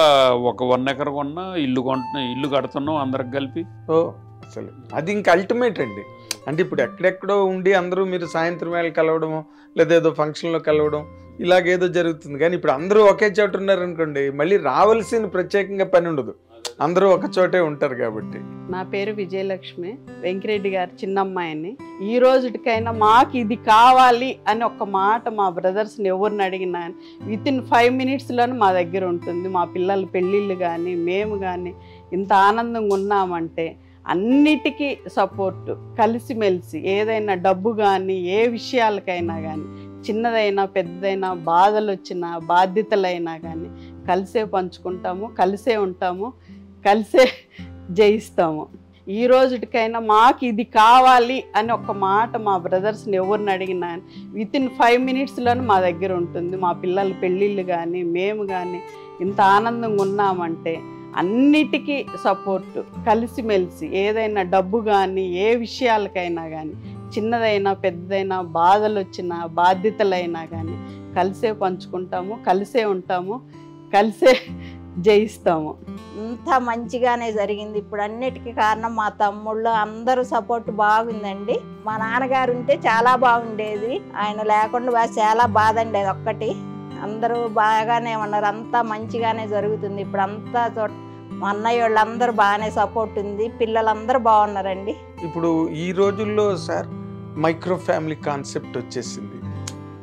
1 ఎకర్ కొన్నా, ఇల్లు కడుతున్నాం అందరికి కలిపి. ఓ అసలు అది ఇంకా అల్టిమేట్ అండి. అంటే ఇప్పుడు ఎక్కడెక్కడో ఉండి అందరూ మీరు సాయంత్రం వేళ కలవడము లేదా ఏదో ఫంక్షన్లో కలవడం ఇలాగేదో జరుగుతుంది. కానీ ఇప్పుడు అందరూ ఒకే చోట ఉన్నారనుకోండి, మళ్ళీ రావాల్సిన ప్రత్యేకంగా పని ఉండదు, అందరూ ఒక చోటే ఉంటారు కాబట్టి. నా పేరు విజయలక్ష్మి, వెంకిరెడ్డి గారు చిన్నమ్మాయిని. ఈ రోజుకైనా మాకు ఇది కావాలి అని ఒక మాట మా బ్రదర్స్ని ఎవరిని అడిగినా వితిన్ 5 minutesలోనే మా దగ్గర ఉంటుంది. మా పిల్లల పెళ్ళిళ్ళు కానీ మేము కానీ ఇంత ఆనందంగా ఉన్నామంటే అన్నిటికీ సపోర్ట్, కలిసిమెలిసి ఏదైనా డబ్బు కానీ ఏ విషయాలకైనా కానీ చిన్నదైనా పెద్దదైనా బాధలు వచ్చినా బాధ్యతలైనా కానీ కలిసే పంచుకుంటాము, కలిసే ఉంటాము, కలిసే జయిస్తాము. ఈ రోజుకైనా మాకు ఇది కావాలి అని ఒక మాట మా బ్రదర్స్ని ఎవరిని అడిగినా వితిన్ 5 minutesలోనే మా దగ్గర ఉంటుంది. మా పిల్లల పెళ్ళిళ్ళు కానీ మేము కానీ ఇంత ఆనందంగా ఉన్నామంటే అన్నిటికీ సపోర్ట్, కలిసిమెలిసి ఏదైనా డబ్బు కానీ ఏ విషయాలకైనా కానీ చిన్నదైనా పెద్దదైనా బాధలు వచ్చినా బాధ్యతలైనా కానీ కలిసే పంచుకుంటాము, కలిసే ఉంటాము, కలిసే జయిస్తాము. ఇంత మంచిగానే జరిగింది. ఇప్పుడు అన్నిటికీ కారణం మా తమ్ముళ్ళు అందరూ సపోర్ట్ బాగుందండి. మా నాన్నగారు ఉంటే చాలా బాగుండేది, ఆయన లేకుండా చాలా బాధ ఉండేది. ఒక్కటి అందరూ బాగానే ఉన్నారు, అంతా మంచిగానే జరుగుతుంది. ఇప్పుడు అంతా మా అన్నయ్య వాళ్ళందరూ బాగానే సపోర్ట్ ఉంది, పిల్లలందరూ బాగున్నారండి. ఇప్పుడు ఈ రోజుల్లో సార్ మైక్రో ఫ్యామిలీ కాన్సెప్ట్ వచ్చేసింది.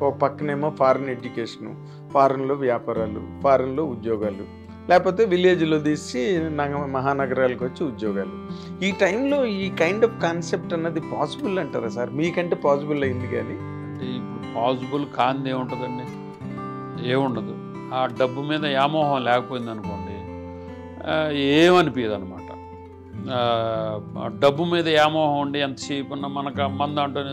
ఓ పక్కనేమో ఫారిన్ ఎడ్యుకేషను, ఫారెన్లో వ్యాపారాలు, ఫారెన్లో ఉద్యోగాలు, లేకపోతే విలేజ్లో తీసి మహానగరాలకు వచ్చి ఉద్యోగాలు. ఈ టైంలో ఈ కైండ్ ఆఫ్ కాన్సెప్ట్ అన్నది పాసిబుల్ అంటారా సార్? మీకంటే పాసిబుల్ అయింది కానీ. అంటే ఇప్పుడు పాసిబుల్ కానిది ఏముంటుందండి? ఏముండదు. ఆ డబ్బు మీద వ్యామోహం లేకపోయింది అనుకోండి, ఏమనిపించదు అనమాట. డబ్బు మీద వ్యామోహం ఉండి ఎంతసేపు ఉన్నా మనకు మంద అంటూనే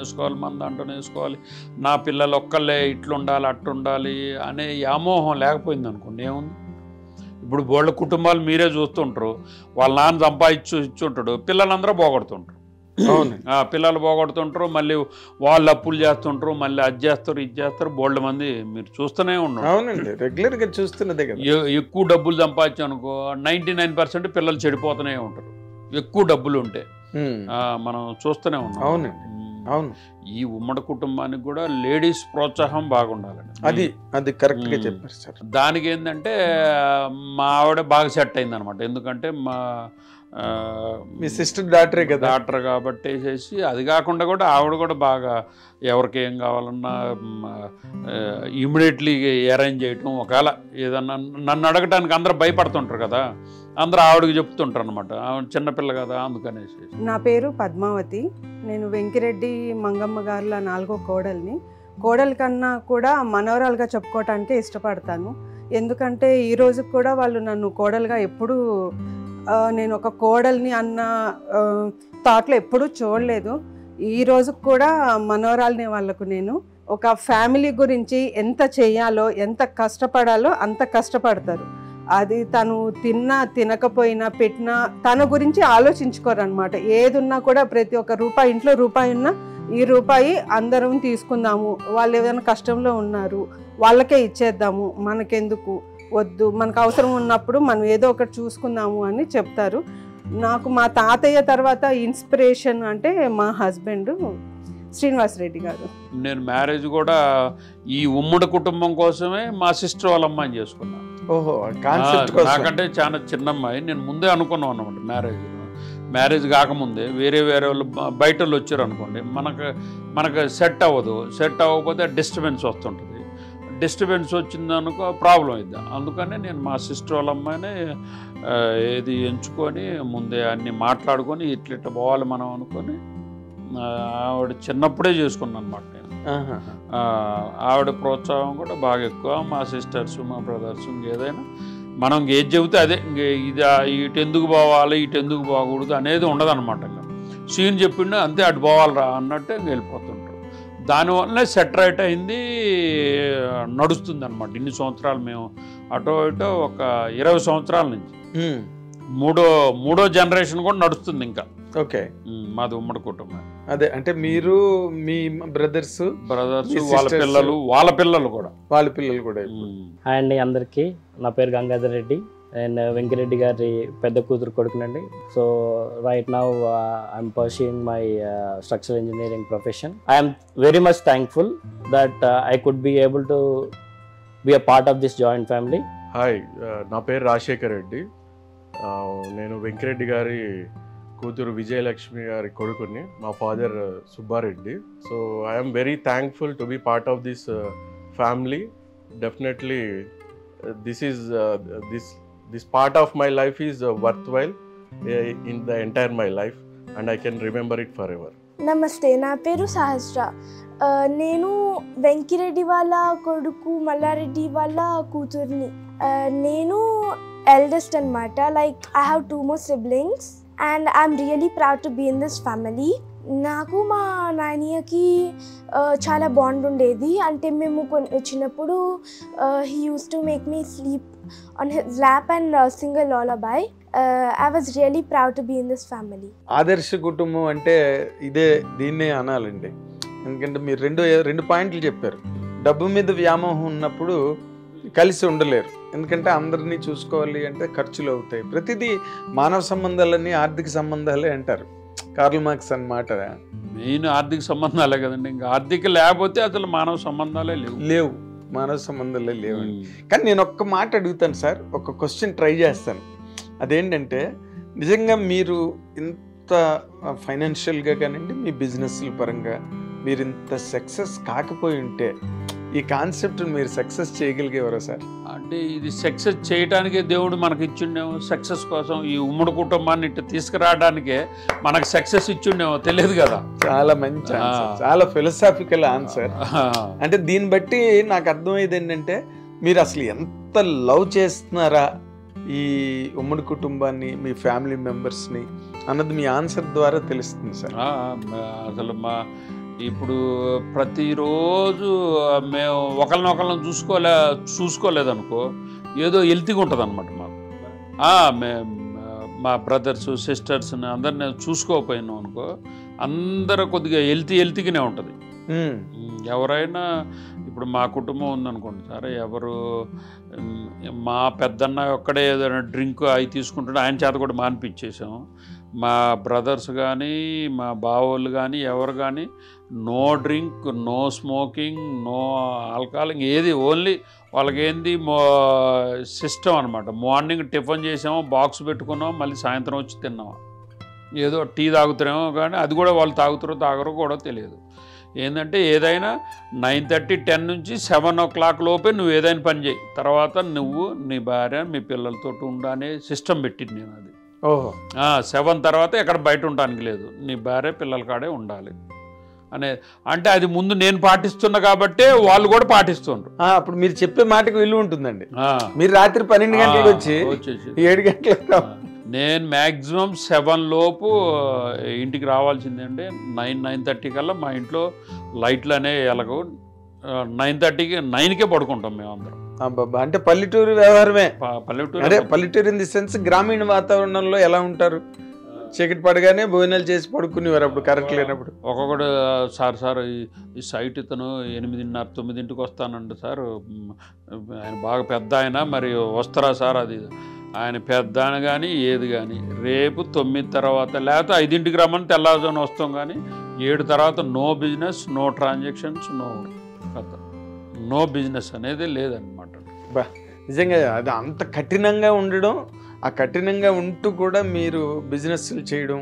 వేసుకోవాలి, నా పిల్లలు ఒక్కళ్ళే ఇట్లుండాలి అట్లుండాలి అనే వ్యామోహం లేకపోయింది అనుకోండి, ఏముంది? ఇప్పుడు వాళ్ళ కుటుంబాలు మీరే చూస్తుంటారు, వాళ్ళ నాన్న ఇచ్చుంటాడు, పిల్లలందరూ పోగొడుతుంటారు. పిల్లలు పోగొడుతుంటారు, మళ్ళీ వాళ్ళు అప్పులు చేస్తుంటారు, మళ్ళీ అది చేస్తారు ఇది చేస్తారు, బోల్డ్ మంది మీరు చూస్తూనే ఉన్నారు. అవునండి, రెగ్యులర్గా చూస్తున్నదే కదా. ఎక్కువ డబ్బులు సంపాదించనుకో 99% పిల్లలు చెడిపోతూనే ఉంటారు, ఎక్కువ డబ్బులు ఉంటే. మనం చూస్తూనే ఉన్నాం. అవునండి, అవును. ఈ ఉమ్మడి కుటుంబానికి కూడా లేడీస్ ప్రోత్సాహం బాగుండాలండి. అది కరెక్ట్గా చెప్పారు సార్. దానికి ఏంటంటే మా ఆవిడ బాగా సెట్ అయింది అనమాట. ఎందుకంటే మీ సిస్టర్ డాక్టరే కదా, డాక్టర్ కాబట్టి వేసేసి, అది కాకుండా కూడా ఆవిడ కూడా బాగా ఎవరికి ఏం కావాలన్నా ఇమ్మీడియట్లీ అరేంజ్ చేయటం. ఒకవేళ ఏదన్నా నన్ను అడగటానికి అందరూ భయపడుతుంటారు కదా, అందరూ ఆవిడకి చెప్తుంటారు అనమాట, ఆవిడ చిన్నపిల్ల కదా అందుకనేసి. నా పేరు పద్మావతి, నేను వెంకిరెడ్డి మంగమ్మ గారుల 4వ కోడల్ని. కోడలి కన్నా కూడా మనవరాలుగా చెప్పుకోవటానికే ఇష్టపడతాను. ఎందుకంటే ఈ రోజు కూడా వాళ్ళు నన్ను కోడలుగా ఎప్పుడూ, నేను ఒక కోడల్ని అన్న థాట్లో ఎప్పుడూ చూడలేదు. ఈ రోజు కూడా మనవరాలని వాళ్ళకు నేను ఒక ఫ్యామిలీ గురించి ఎంత చేయాలో ఎంత కష్టపడాలో అంత కష్టపడతారు. అది తను తిన్నా తినకపోయినా పెట్టినా తన గురించి ఆలోచించుకోరు అనమాట. ఏదున్నా కూడా ప్రతి ఒక్క రూపాయి, ఇంట్లో రూపాయి ఉన్నా ఈ రూపాయి అందరం తీసుకుందాము, వాళ్ళు ఏదైనా కష్టంలో ఉన్నారు వాళ్ళకే ఇచ్చేద్దాము, మనకెందుకు వద్దు, మనకు అవసరం ఉన్నప్పుడు మనం ఏదో ఒకటి చూసుకుందాము అని చెప్తారు. నాకు మా తాతయ్య తర్వాత ఇన్స్పిరేషన్ అంటే మా హస్బెండ్ శ్రీనివాసరెడ్డి గారు. నేను మ్యారేజ్ కూడా ఈ ఉమ్మడి కుటుంబం కోసమే మా సిస్టర్ వాళ్ళ అమ్మాయిని చేసుకున్నాను. ఓహో, నాకంటే చాలా చిన్న అమ్మాయి. నేను ముందే అనుకున్నాను అన్నమాట, మ్యారేజ్ కాకముందే వేరే వాళ్ళు బయట వాళ్ళు వచ్చారు అనుకోండి, మనకు సెట్ అవ్వదు. సెట్ అవ్వకపోతే డిస్టర్బెన్స్ వస్తుంటుంది. డిస్టర్బెన్స్ వచ్చిందనుకో ప్రాబ్లం అవుద్ది. అందుకనే నేను మా సిస్టర్ వాళ్ళ అమ్మాయిని ఏది ఎంచుకొని ముందే అన్నీ మాట్లాడుకొని ఇట్లిట్ట పోవాలి మనం అనుకొని ఆవిడ చిన్నప్పుడే చేసుకున్నాను అనమాట నేను. ఆవిడ ప్రోత్సాహం కూడా బాగా ఎక్కువ. మా సిస్టర్స్ మా బ్రదర్స్ ఇంకేదైనా మనం ఏది చెబితే అదే ఇది ఇటు ఎందుకు పోవాలి ఇటు ఎందుకు పోకూడదు అనేది ఉండదన్నమాట. ఇంకా సీన్ చెప్పిండు అంతే, అటు పోవాలరా అన్నట్టు ఇంక వెళ్ళిపోతుంటారు. దానివల్ల సెట్ రైట్ అయింది, నడుస్తుంది అనమాట. ఇన్ని సంవత్సరాలు మేము అటో ఇటో ఒక 20 సంవత్సరాల నుంచి మూడో జనరేషన్ కూడా నడుస్తుంది ఇంకా. ఓకే, మాది ఉమ్మడి కుటుంబం. అదే అంటే మీరు మీ బ్రదర్స్ వాళ్ళ పిల్లలు కూడా హాయ్ అండి అందరికీ. నా పేరు గంగాధర్ రెడ్డి, అండ్ వెంకిరెడ్డి గారి పెద్ద కూతురు కొడుకునండి. So right now I'm pursuing my structural engineering profession. I'm very much thankful that I could be able to be a part of this joint family. Hi, నా పేరు రాజశేఖర్ రెడ్డి. నేను వెంకిరెడ్డి గారి కూతురు విజయలక్ష్మి గారి కొడుకుని. మా father Subbareddy. So I'm very thankful to be part of this family. Definitely this part of my life is worthwhile in the entire my life, and I can remember it forever. నమస్తే, నా పేరు సహస్ర. నేను వెంకిరెడ్డి వాళ్ళ కొడుకు మల్లారెడ్డి వాళ్ళ కూతుర్ని. నేను ఎల్డెస్ట్ అనమాట. Like I have 2 more siblings and I'm really proud to be in this family. నాకు మా నాన్నకి చాలా బాండ్ ఉండేది. అంటే మేము చిన్నప్పుడు he used to make me sleep on his lap and sing a lullaby. I was really proud to be in this family. ఆదర్శ కుటుంబం అంటే దీన్నే అనాలండి. ఎందుకంటే మీరు రెండు పాయింట్లు చెప్పారు. డబ్బు మీద వ్యామోహం ఉన్నప్పుడు కలిసి ఉండలేరు. ఎందుకంటే అందరినీ చూసుకోవాలి అంటే ఖర్చులు అవుతాయి. ప్రతిదీ మానవ సంబంధాలన్నీ ఆర్థిక సంబంధాలే అంటారు. కార్ల్ మార్క్స్ అన్నమాట. మెయిన్ ఆర్థిక సంబంధాలే కదండి. ఇంకా ఆర్థిక లేకపోతే అసలు మానవ సంబంధాలే లేవు. మానవ సంబంధాలే లేవండి. కానీ నేను ఒక్క మాట అడుగుతాను సార్, ఒక క్వశ్చన్ ట్రై చేస్తాను. అదేంటంటే నిజంగా మీరు ఇంత ఫైనాన్షియల్గా కానివ్వండి, మీ బిజినెస్ల పరంగా మీరు ఇంత సక్సెస్ కాకపోయి ఉంటే ఈ కాన్సెప్ట్ మీరు సక్సెస్ చేయగలిగేవారా సార్? అంటే ఇది సక్సెస్ చేయడానికే దేవుడు మనకి ఇచ్చిండేమో. సక్సెస్ కోసం ఈ ఉమ్మడి కుటుంబాన్ని ఇట్లా తీసుకురావడానికే మనకు సక్సెస్ ఇచ్చిండేమో, తెలియదు కదా. చాలా మంచి ఆన్సర్, చాలా ఫిలసాఫికల్ ఆన్సర్. అంటే దీన్ని బట్టి నాకు అర్థమయ్యేది ఏంటంటే మీరు అసలు ఎంత లవ్ చేస్తున్నారా ఈ ఉమ్మడి కుటుంబాన్ని, మీ ఫ్యామిలీ మెంబర్స్ని అన్నది మీ ఆన్సర్ ద్వారా తెలుస్తుంది సార్. అసలు ఇప్పుడు ప్రతిరోజు మేము ఒకరినొకరిని చూసుకోలేదనుకో ఏదో హెల్తీగా ఉంటుంది అనమాట మాకు. మా బ్రదర్స్ సిస్టర్స్ని అందరిని చూసుకోకపోయినాం అనుకో అందరూ కొద్దిగా హెల్తీగానే ఉంటుంది. ఎవరైనా ఇప్పుడు మా కుటుంబం ఉందనుకోండి సార్, ఎవరు మా పెద్దన్న ఒక్కడే ఏదైనా డ్రింక్ అవి తీసుకుంటుంటే ఆయన చేత కూడా మానిపించేసాము. మా బ్రదర్స్ కానీ మా బావోళ్ళు కానీ ఎవరు కానీ no drink, no smoking, no alcohol, ఏది ఓన్లీ వాళ్ళకి ఏంది సిస్టమ్ అనమాట. మార్నింగ్ టిఫిన్ చేసాము, బాక్స్ పెట్టుకున్నాం, మళ్ళీ సాయంత్రం వచ్చి తిన్నాము. ఏదో టీ తాగుతారేమో కానీ అది కూడా వాళ్ళు తాగరో కూడా తెలియదు. ఏంటంటే ఏదైనా 9:30, 10 నుంచి 7 o'clock లోపే నువ్వు ఏదైనా పని చేయి, తర్వాత నువ్వు నీ భార్య మీ పిల్లలతో ఉండు అనే సిస్టమ్ పెట్టింది నేను. అది 7 తర్వాత ఎక్కడ బయట ఉండడానికి లేదు, నీ భార్య పిల్లల కాడే ఉండాలి అనే. అంటే అది ముందు నేను పాటిస్తున్నా కాబట్టి వాళ్ళు కూడా పాటిస్తుండ్రు. అప్పుడు మీరు చెప్పే మాటకు విలువ ఉంటుందండి. మీరు రాత్రి 12 గంటలకు వచ్చేసి 7 గంటలకు నేను మ్యాక్సిమం 7 లోపు ఇంటికి రావాల్సిందండి. 9:30 కల్లా మా ఇంట్లో లైట్లు అనేవి ఎలాగో 9:30కి 9కే పడుకుంటాం మేమందరం. అంటే పల్లెటూరు వ్యవహారమే. పల్లెటూరు ఇన్ ది సెన్స్ గ్రామీణ వాతావరణంలో ఎలా ఉంటారు? చీకటి పడగానే భోజనాలు చేసి పడుకునేవారు అప్పుడు కరెంట్ లేనప్పుడు. ఒక్కొక్కడు సార్ ఈ సైట్ ఇతను 8:30, 9ంటికి వస్తానండి సార్, ఆయన బాగా పెద్ద ఆయన, మరి వస్తారా సార్? అది ఆయన పెద్ద ఆయన కానీ ఏది కానీ రేపు 9 తర్వాత లేకపోతే 5ంటికి రమ్మని తెల్లవారుజామున వస్తాం. కానీ 7 తర్వాత no business, no transactions, no business అనేది లేదన్నమాట. నిజంగా అది అంత కఠినంగా ఉండడం, ఆ కఠినంగా ఉంటూ కూడా మీరు బిజినెస్లు చేయడం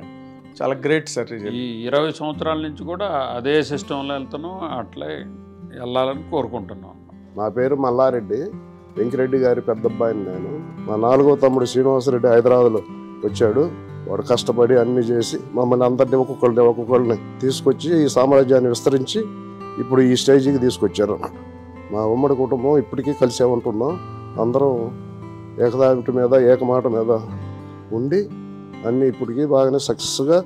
చాలా గ్రేట్ సార్. ఈ 20 సంవత్సరాల నుంచి కూడా అదే సిస్టంలో వెళ్తున్నాం, అట్లే వెళ్ళాలని కోరుకుంటున్నాం. నా పేరు మల్లారెడ్డి, వెంకిరెడ్డి గారి పెద్ద అబ్బాయిని నేను. మా 4వ తమ్ముడు శ్రీనివాసరెడ్డి హైదరాబాద్లో వచ్చాడు. వాడు కష్టపడి అన్ని చేసి మమ్మల్ని అందరినీ ఒక్కొక్కరిని తీసుకొచ్చి ఈ సామ్రాజ్యాన్ని విస్తరించి ఇప్పుడు ఈ స్టేజ్కి తీసుకొచ్చారు. మా ఉమ్మడి కుటుంబం ఇప్పటికీ కలిసే ఉంటున్నాం. అందరం ఏకదాటి మీద ఏకమాట మీద ఉండి అన్నీ ఇప్పటికీ బాగానే సక్సెస్గా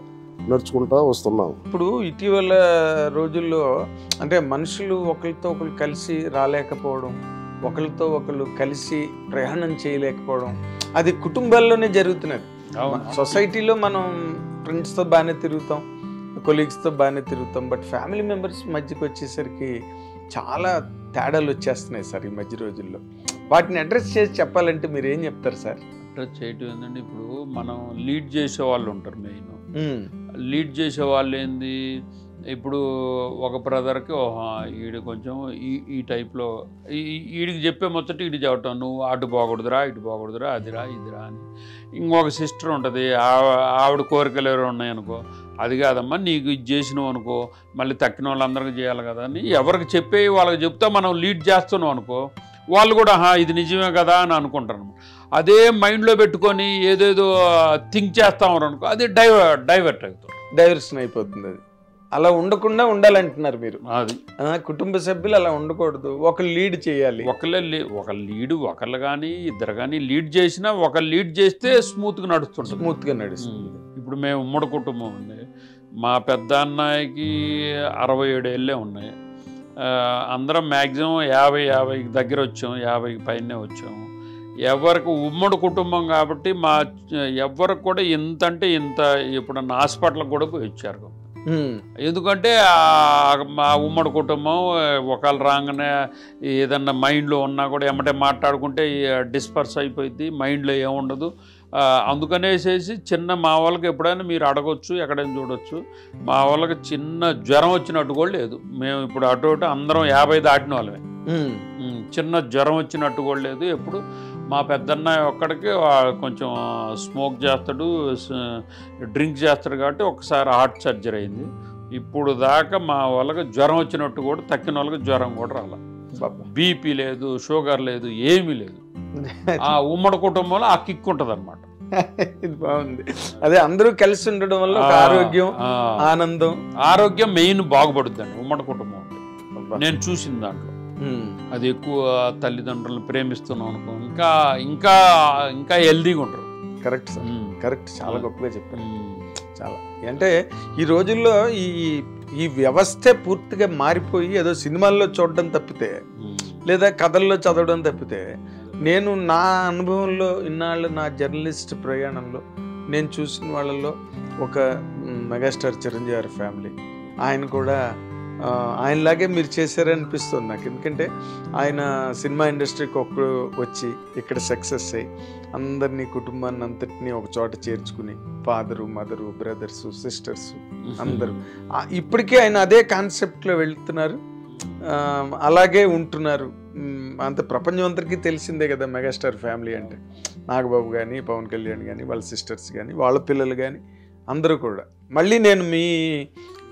నడుచుకుంటూ వస్తున్నాం. ఇప్పుడు ఇటీవల రోజుల్లో అంటే మనుషులు ఒకరితో ఒకరు కలిసి రాలేకపోవడం, ఒకరితో ఒకరు కలిసి ప్రయాణం చేయలేకపోవడం, అది కుటుంబాల్లోనే జరుగుతున్నది. సొసైటీలో మనం ఫ్రెండ్స్తో బాగానే తిరుగుతాం, కొలీగ్స్తో బాగానే తిరుగుతాం, బట్ ఫ్యామిలీ మెంబర్స్ మధ్యకి వచ్చేసరికి చాలా తేడాలు వచ్చేస్తున్నాయి సార్ ఈ మధ్య రోజుల్లో. వాటిని అడ్రస్ చేసి చెప్పాలంటే మీరు ఏం చెప్తారు సార్? అడ్రస్ చేయటం ఏంటంటే, ఇప్పుడు మనం లీడ్ చేసే వాళ్ళు ఉంటారు. మెయిన్ లీడ్ చేసే వాళ్ళు ఏంది, ఇప్పుడు ఒక బ్రదర్కి ఈడు కొంచెం ఈ టైప్లో ఈడికి చెప్పే మొత్తటి ఈడు చెప్పటం, నువ్వు అటు పోకూడదురా, ఇటు పోకూడదురా, అదిరా ఇదిరా అని. ఇంకొక సిస్టర్ ఉంటుంది, ఆవిడ కోరికలు ఎవరు ఉన్నాయనుకో, అది కాదమ్మా నీకు ఇది చేసినావు అనుకో, మళ్ళీ తక్కిన వాళ్ళందరికీ చేయాలి కదా అని ఎవరికి చెప్పే వాళ్ళకి చెప్తా మనం లీడ్ చేస్తున్నాం అనుకో, వాళ్ళు కూడా ఇది నిజమే కదా అని అనుకుంటారు. అదే మైండ్లో పెట్టుకొని ఏదేదో థింక్ చేస్తామని అనుకో, అది డైవర్ట్ అవుతుంది, డైవర్షన్ అయిపోతుంది. అది అలా ఉండకుండా ఉండాలంటున్నారు మీరు. అది కుటుంబ సభ్యులు అలా ఉండకూడదు, ఒక లీడ్ చేయాలి. ఒక లీడ్ ఒకళ్ళు కానీ ఇద్దరు కానీ లీడ్ చేసినా, ఒక లీడ్ చేస్తే స్మూత్గా నడుస్తుంది. ఇప్పుడు మేము ఉమ్మడి కుటుంబం ఉంది. మా పెద్ద అన్నయ్యకి 67 ఏళ్ళే ఉన్నాయి. అందరం మ్యాక్సిమం 50 దగ్గర వచ్చాము, 50 పైనే వచ్చాము. ఎవరికి ఉమ్మడి కుటుంబం కాబట్టి ఎవరికి కూడా ఇంత అంటే ఇంత ఇప్పుడు హాస్పిటల్కి కూడా పోయి వచ్చారు. ఎందుకంటే మా ఉమ్మడి కుటుంబం ఒకళ్ళు రాగానే ఏదన్నా మైండ్లో ఉన్నా కూడా ఎమ్మటే మాట్లాడుకుంటే డిస్పర్స్ అయిపోయింది, మైండ్లో ఏముండదు. అందుకనేసేసి చిన్న మా వాళ్ళకి ఎప్పుడైనా మీరు అడగొచ్చు, ఎక్కడైనా చూడొచ్చు, మా వాళ్ళకి చిన్న జ్వరం వచ్చినట్టు కూడా లేదు. మేము ఇప్పుడు అటు అందరం 50 దాటిన వాళ్ళమే, చిన్న జ్వరం వచ్చినట్టు కూడా లేదు. ఎప్పుడు మా పెద్దన్నయ్య ఒక్కడికి కొంచెం స్మోక్ చేస్తాడు, డ్రింక్ చేస్తాడు కాబట్టి ఒకసారి హార్ట్ సర్జరీ అయింది. ఇప్పుడు దాకా మా వాళ్ళకి జ్వరం వచ్చినట్టు కూడా, తక్కిన వాళ్ళకి జ్వరం కూడా రాల, బీపీ లేదు, షుగర్ లేదు, ఏమీ లేదు. ఆ ఉమ్మడి కుటుంబంలో ఆ కిక్ ఉంటుంది అనమాట. ఇది బాగుంది. అదే అందరూ కలిసి ఉండడం వల్ల ఆరోగ్యం, ఆరోగ్యం మెయిన్ బాగుపడుద్దండి ఉమ్మడి కుటుంబం అంటే. నేను చూసిన దాంట్లో అది ఎక్కువ తల్లిదండ్రులను ప్రేమిస్తున్నాం అనుకో, ఇంకా ఇంకా ఇంకా హెల్దీగా ఉంటారు. కరెక్ట్ సార్, కరెక్ట్, చాలా గొప్పగా చెప్పారు. చాలా అంటే ఈ రోజుల్లో ఈ వ్యవస్థే పూర్తిగా మారిపోయి ఏదో సినిమాల్లో చూడడం తప్పితే, లేదా కథల్లో చదవడం తప్పితే, నేను నా అనుభవంలో ఇన్నాళ్ళు నా జర్నలిస్ట్ ప్రయాణంలో నేను చూసిన వాళ్ళల్లో ఒక మెగాస్టార్ చిరంజీవి గారి ఫ్యామిలీ, ఆయన కూడా ఆయనలాగే మీరు చేశారనిపిస్తుంది నాకు. ఎందుకంటే ఆయన సినిమా ఇండస్ట్రీకి ఒక్కడు వచ్చి ఇక్కడ సక్సెస్ అయ్యి అందరినీ, కుటుంబాన్ని అంతటినీ ఒక చోట చేర్చుకుని, ఫాదరు, మదరు, బ్రదర్సు, సిస్టర్సు అందరూ ఇప్పటికీ ఆయన అదే కాన్సెప్ట్లో వెళ్తున్నారు, అలాగే ఉంటున్నారు. అంత ప్రపంచం అందరికీ తెలిసిందే కదా మెగాస్టార్ ఫ్యామిలీ అంటే. నాగబాబు కానీ, పవన్ కళ్యాణ్ కానీ, వాళ్ళ సిస్టర్స్ కానీ, వాళ్ళ పిల్లలు కానీ అందరూ కూడా. మళ్ళీ నేను మీ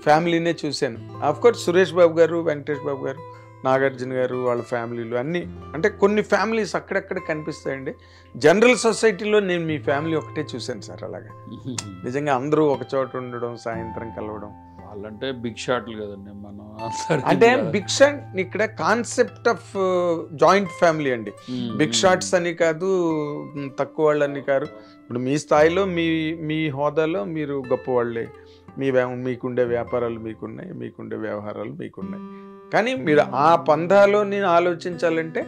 ఫ్యామిలీనే చూశాను. ఆఫ్కోర్స్ సురేష్ బాబు గారు, వెంకటేష్ బాబు గారు, నాగార్జున గారు, వాళ్ళ ఫ్యామిలీలు అన్నీ, అంటే కొన్ని ఫ్యామిలీస్ అక్కడక్కడ కనిపిస్తాయండి. జనరల్ సొసైటీలో నేను మీ ఫ్యామిలీ ఒకటే చూశాను సార్. అలాగా నిజంగా అందరూ ఒక చోట ఉండడం, సాయంత్రం కలవడం. వాళ్ళంటే బిగ్ షాట్లు కదండి. మనం అంటే బిగ్ షాట్ ఇక్కడ కాన్సెప్ట్ ఆఫ్ జాయింట్ ఫ్యామిలీ అండి. బిగ్ షాట్స్ అని కాదు, తక్కువ వాళ్ళని కాదు. ఇప్పుడు మీ స్థాయిలో, మీ హోదాలో మీరు గొప్పవాళ్ళే. మీకుండే వ్యాపారాలు మీకున్నాయి, మీకుండే వ్యవహారాలు మీకున్నాయి. కానీ మీరు ఆ పంధాలో నేను ఆలోచించాలంటే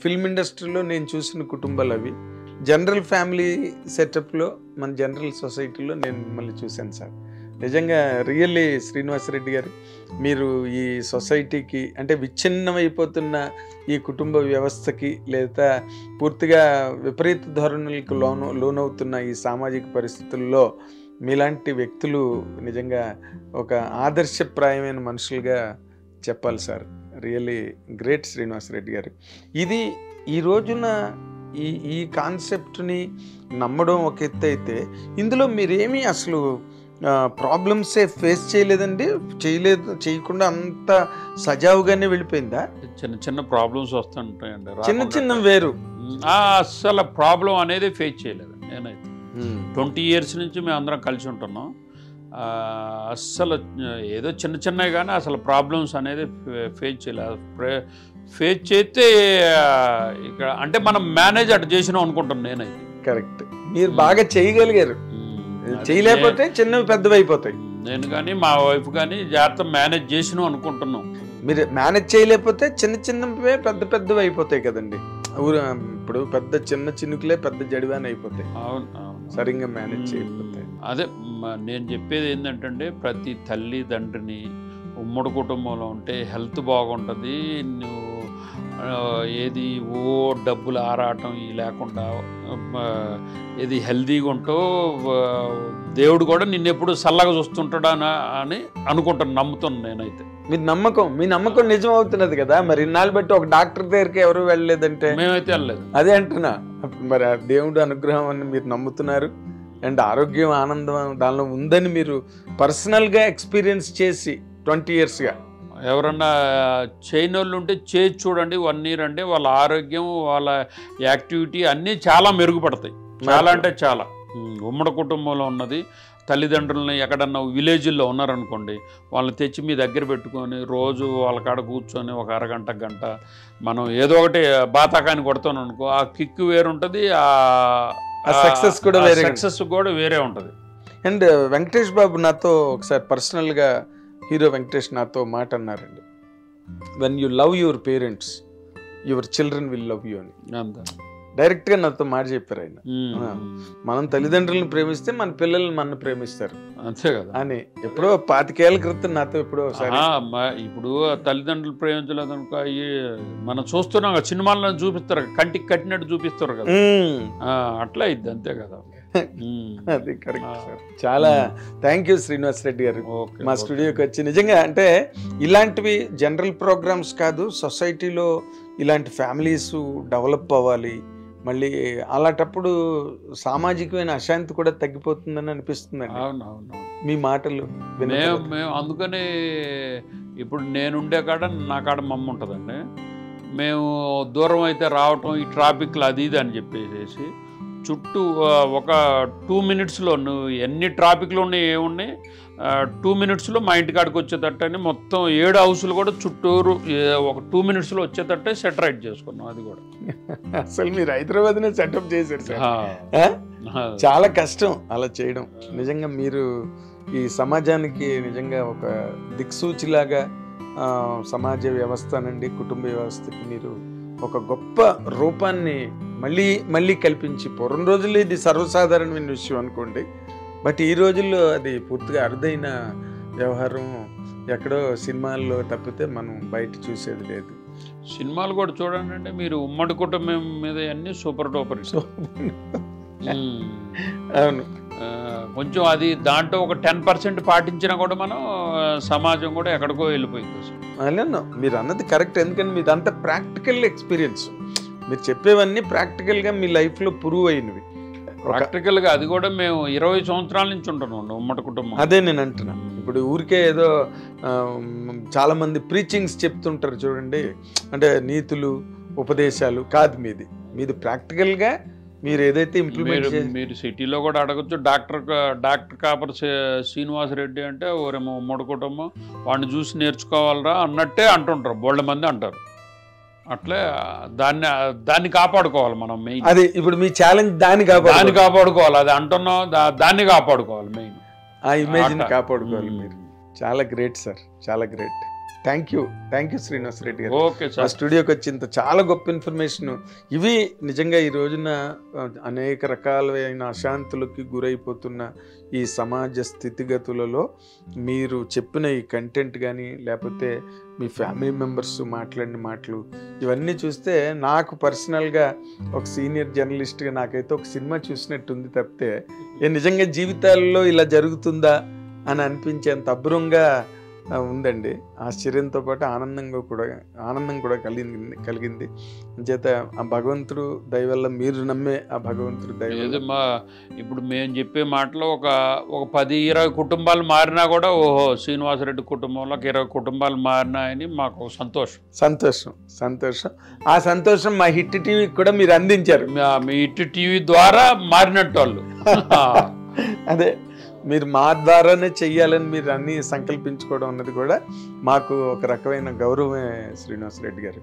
ఫిల్మ్ ఇండస్ట్రీలో నేను చూసిన కుటుంబాలు అవి. జనరల్ ఫ్యామిలీ సెటప్లో, మన జనరల్ సొసైటీలో నేను మిమ్మల్ని చూశాను సార్. నిజంగా రియల్లీ శ్రీనివాసరెడ్డి గారు, మీరు ఈ సొసైటీకి అంటే విచ్ఛిన్నమైపోతున్న ఈ కుటుంబ వ్యవస్థకి, లేదా పూర్తిగా విపరీత ధోరణులకు లోనవుతున్న ఈ సామాజిక పరిస్థితుల్లో మీలాంటి వ్యక్తులు నిజంగా ఒక ఆదర్శప్రాయమైన మనుషులుగా చెప్పాలి సార్. రియల్లీ గ్రేట్ శ్రీనివాసరెడ్డి గారు. ఇది ఈ రోజున ఈ కాన్సెప్ట్ని నమ్మడం ఒక ఎత్తు అయితే, ఇందులో మీరేమీ అసలు ప్రాబ్లమ్సే ఫేస్ చేయలేదండి? చేయకుండా అంత సజావుగానే వెళ్ళిపోయిందా? చిన్న చిన్న ప్రాబ్లమ్స్ వస్తుంటాయండి, చిన్న వేరు. అసలు ప్రాబ్లం అనేది ఫేస్ చేయలేదు నేనైతే. 20 years నుంచి మేము అందరం కలిసి ఉంటున్నాం. అస్సలు ఏదో చిన్న చిన్నవి కానీ అసలు ప్రాబ్లమ్స్ అనేది ఫేస్ చేయలేదు. ఫేస్ చేస్తే ఇక్కడ అంటే మనం మేనేజ్ అటు చేసినాం అనుకుంటాను నేనైతే. కరెక్ట్, మీరు బాగా చేయగలిగారు. చేయలేకపోతే చిన్నవి పెద్దవి అయిపోతాయి. నేను కానీ మా వైఫ్ కానీ జాగ్రత్త మేనేజ్ చేసినాం అనుకుంటున్నాం. మీరు మేనేజ్ చేయలేకపోతే చిన్న చిన్నవే పెద్ద పెద్దవి అయిపోతాయి కదండి. ఇప్పుడు పెద్ద చిన్న చినుకులే పెద్ద జడివాని అయిపోతాయి. అవును, సరిగ్గా మేనేజ్ చేయకపోతే. అదే నేను చెప్పేది ఏంటంటే ప్రతి తల్లి తండ్రిని ఉమ్మడి కుటుంబంలో ఉంటే హెల్త్ బాగుంటుంది. నువ్వు ఏది డబ్బులు ఆరాటం లేకుండా ఏది హెల్తీగా ఉంటూ దేవుడు కూడా నిన్ను ఎప్పుడు చల్లగా చూస్తుంటాడా అని అనుకుంటాను, నమ్ముతాను నేనైతే. మీ నమ్మకం నిజం అవుతున్నది కదా. మరి ఇన్నాళ్ళు బట్టి ఒక డాక్టర్ దగ్గరికి ఎవరు వెళ్ళలేదంటే మేమైతే వెళ్ళలేదు. అదే అంటున్నా. మరి ఆ దేవుడు అనుగ్రహం అని మీరు నమ్ముతున్నారు. అండ్ ఆరోగ్యం ఆనందం దానిలో ఉందని మీరు పర్సనల్గా ఎక్స్పీరియన్స్ చేసి 20 yearsగా ఎవరన్నా చేయని వాళ్ళు ఉంటే చేసి చూడండి. 1 year అంటే వాళ్ళ ఆరోగ్యం వాళ్ళ యాక్టివిటీ అన్నీ చాలా మెరుగుపడతాయి. చాలా అంటే చాలా. ఉమ్మడి కుటుంబంలో ఉన్నది తల్లిదండ్రులని ఎక్కడన్నా విలేజ్ల్లో ఉన్నారనుకోండి, వాళ్ళని తెచ్చి మీ దగ్గర పెట్టుకొని రోజు వాళ్ళ కాడ కూర్చొని ఒక అరగంట గంట మనం ఏదో ఒకటి బాతాకాని కొడతాను అనుకో, ఆ కిక్ వేరు ఉంటుంది, సక్సెస్ కూడా వేరే ఉంటుంది. అండ్ వెంకటేష్ బాబు నాతో ఒకసారి పర్సనల్గా హీరో వెంకటేష్ నాతో మాట అన్నారండి, when you love your parents your children will love you అని డైరెక్ట్గా నాతో మాట చెప్పారు ఆయన. మనం తల్లిదండ్రులను ప్రేమిస్తే మన పిల్లలు మన ప్రేమిస్తారు, అంతే కదా అని ఎప్పుడో 25 ఏళ్ల క్రితం నాతో ఎప్పుడో ఒకసారి. ఇప్పుడు తల్లిదండ్రులు ప్రేమించలేదు అనుకో, మనం చూస్తున్నాం కదా సినిమాల్లో చూపిస్తారు, కంటికి కట్టినట్టు చూపిస్తారు కదా, అట్లా ఇది అంతే కదా. అది కరెక్ట్ సార్. చాలా థ్యాంక్ యూ శ్రీనివాస్ రెడ్డి గారు మా స్టూడియోకి వచ్చి. నిజంగా అంటే ఇలాంటివి జనరల్ ప్రోగ్రామ్స్ కాదు, సొసైటీలో ఇలాంటి ఫ్యామిలీస్ డెవలప్ అవ్వాలి. మళ్ళీ అలాంటప్పుడు సామాజికమైన అశాంతి కూడా తగ్గిపోతుందని అనిపిస్తుందండి. అవునవును, మీ మాటలు మేము అందుకనే ఇప్పుడు నేనుండే కాడ నా కాడ మమ్మ ఉంటుందండి. మేము దూరం అయితే రావటం ఈ ట్రాఫిక్లు అది ఇది అని చెప్పేసి చుట్టూ ఒక 2 minutesలో నువ్వు ఎన్ని ట్రాఫిక్లు ఉన్నాయి ఏమున్నాయి 2 minutesలో మా ఇంటికాడికి వచ్చేటట్టు అని మొత్తం 7 houses కూడా చుట్టూరు ఒక 2 minutesలో వచ్చేటట్టే సెటరైట్ చేసుకున్నాం. అది కూడా అసలు మీరు హైదరాబాద్నే సెటప్ చేశారు సార్. చాలా కష్టం అలా చేయడం. నిజంగా మీరు ఈ సమాజానికి నిజంగా ఒక దిక్సూచిలాగా సమాజ వ్యవస్థ నుండి కుటుంబ వ్యవస్థకి మీరు ఒక గొప్ప రూపాన్ని మళ్ళీ మళ్ళీ కల్పించి, పూర్వం రోజుల్లో ఇది సర్వసాధారణమైన విషయం అనుకోండి, బట్ ఈ రోజుల్లో అది పూర్తిగా అరుదైన వ్యవహారం. ఎక్కడో సినిమాల్లో తప్పితే మనం బయట చూసేది లేదు. సినిమాలు కూడా చూడండి అంటే మీరు ఉమ్మడి కుటుంబం మీద అన్ని సూపర్ డూపర్. అవును, కొంచెం అది దాంట్లో ఒక 10% పాటించినా కూడా మనం సమాజం కూడా ఎక్కడికో వెళ్ళిపోయింది. అలా మీరు అన్నది కరెక్ట్. ఎందుకంటే మీదంతా ప్రాక్టికల్ ఎక్స్పీరియన్స్. మీరు చెప్పేవన్నీ ప్రాక్టికల్గా మీ లైఫ్లో ప్రూవ్ అయినవి. ప్రాక్టికల్గా అది కూడా మేము 20 సంవత్సరాల నుంచి ఉంటున్నాం ఉమ్మడి కుటుంబం. అదే నేను అంటున్నా. ఇప్పుడు ఊరికే ఏదో చాలామంది ప్రీచింగ్స్ చెప్తుంటారు చూడండి, అంటే నీతులు ఉపదేశాలు కాదు. మీది ప్రాక్టికల్గా మీరు ఏదైతే ఇంప్లిమెంట్ మీరు సిటీలో కూడా అడగచ్చు. డాక్టర్ కాపర్ శ్రీనివాస్ రెడ్డి అంటే ఓరేమో ఉమ్మడి కుటుంబం, వాడిని చూసి నేర్చుకోవాలరా అన్నట్టే అంటుంటారు, బోల్డ్ మంది అంటారు. అట్లే దాన్ని కాపాడుకోవాలి మనం మెయిన్. అది ఇప్పుడు మీ ఛాలెంజ్ దాన్ని కాపాడుకోవాలి. అది అంటున్నాం, దాన్ని కాపాడుకోవాలి మెయిన్. ఆ ఇమేజ్ని కాపాడుకోవాలి మీరు. చాలా గ్రేట్ సార్, చాలా great. Thank you Srinivas Reddy గారు. ఓకే సార్, స్టూడియోకి వచ్చింత చాలా గొప్ప ఇన్ఫర్మేషన్. ఇవి నిజంగా ఈ రోజున అనేక రకాలైన అశాంతులకి గురైపోతున్న ఈ సమాజ స్థితిగతులలో మీరు చెప్పిన ఈ కంటెంట్ కానీ, లేకపోతే మీ ఫ్యామిలీ మెంబర్స్ మాట్లాడిన మాటలు, ఇవన్నీ చూస్తే నాకు పర్సనల్గా ఒక సీనియర్ జర్నలిస్ట్గా నాకైతే ఒక సినిమా చూసినట్టుంది తప్పితే నిజంగా జీవితాల్లో ఇలా జరుగుతుందా అని అనిపించేంత అబ్బురంగా ఉందండి. ఆశ్చర్యంతో పాటు ఆనందం కూడా కలిగింది. చేత ఆ భగవంతుడు దయ వల్ల, మీరు నమ్మే ఆ భగవంతుడు దయ వల్ల ఇప్పుడు మేము చెప్పే మాటలో ఒక 10-20 కుటుంబాలు మారినా కూడా ఓహో శ్రీనివాసరెడ్డి కుటుంబంలోకి 20 కుటుంబాలు మారినాయని మాకు సంతోషం. ఆ సంతోషం మా హిట్ టీవీకి కూడా మీరు అందించారు. మీ హిట్ టీవీ ద్వారా మారినట్టు వాళ్ళు. అదే మీరు మా ద్వారానే చెయ్యాలని మీరు అన్ని సంకల్పించుకోవడం అన్నది కూడా మాకు ఒక రకమైన గౌరవమే శ్రీనివాస్ రెడ్డి గారు.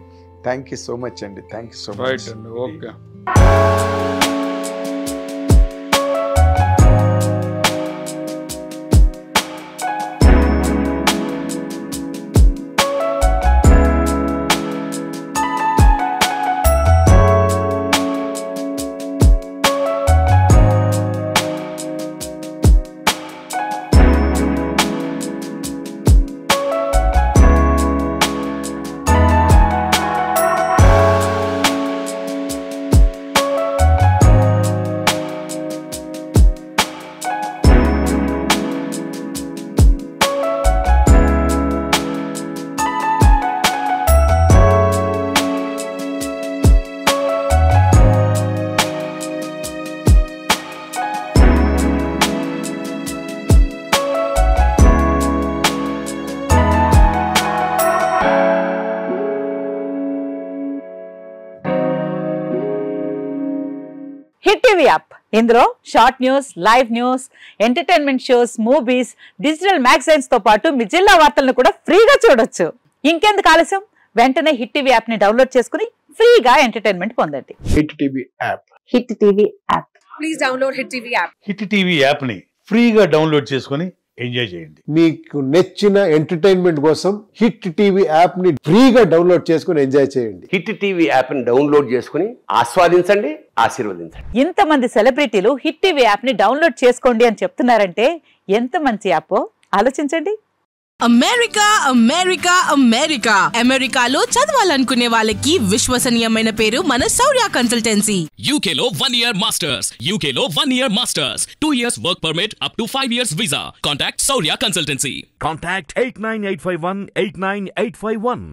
థ్యాంక్ యూ సో మచ్ అండి. Thank you so much. Right అండి. ఓకే. హిట్ టీవీ యాప్, ఇందులో short news, live news, entertainment shows, movies, digital magazines తో పాటు మీ జిల్లా వార్తలను కూడా ఫ్రీగా చూడొచ్చు. ఇంకెందుకు ఆలస్యం, వెంటనే హిట్ టీవీ యాప్ ని డౌన్లోడ్ చేసుకుని ఫ్రీగా ఎంటర్టైన్మెంట్ పొందండి. Hit TV app. Hit TV app. Please download hit TV app. Hit TV app ని ఫ్రీగా డౌన్లోడ్ చేసుకుని ఎంజాయ్ చేయండి. మీకు నచ్చిన ఎంటర్టైన్మెంట్ కోసం హిట్ టీవీ యాప్ ని ఫ్రీగా డౌన్లోడ్ చేసుకుని ఎంజాయ్ చేయండి. హిట్ టీవీ యాప్ ని డౌన్లోడ్ చేసుకుని ఆస్వాదించండి, ఆశీర్వదించండి. ఇంతమంది సెలబ్రిటీలు హిట్ టీవీ యాప్ ని డౌన్లోడ్ చేసుకోండి అని చెప్తున్నారంటే ఎంత మంచి యాప్ ఆలోచించండి. అమెరికా అమెరికా అమెరికా అమెరికాలో చదవాలనుకునే వాళ్ళకి విశ్వసనీయమైన పేరు మన శౌర్య కన్సల్టెన్సీ. UK లో 1 year masters, UK లో 1 year masters, 2 years work permit up to 5 years visa. Contact Saurya Consultancy. Contact 89851 89851.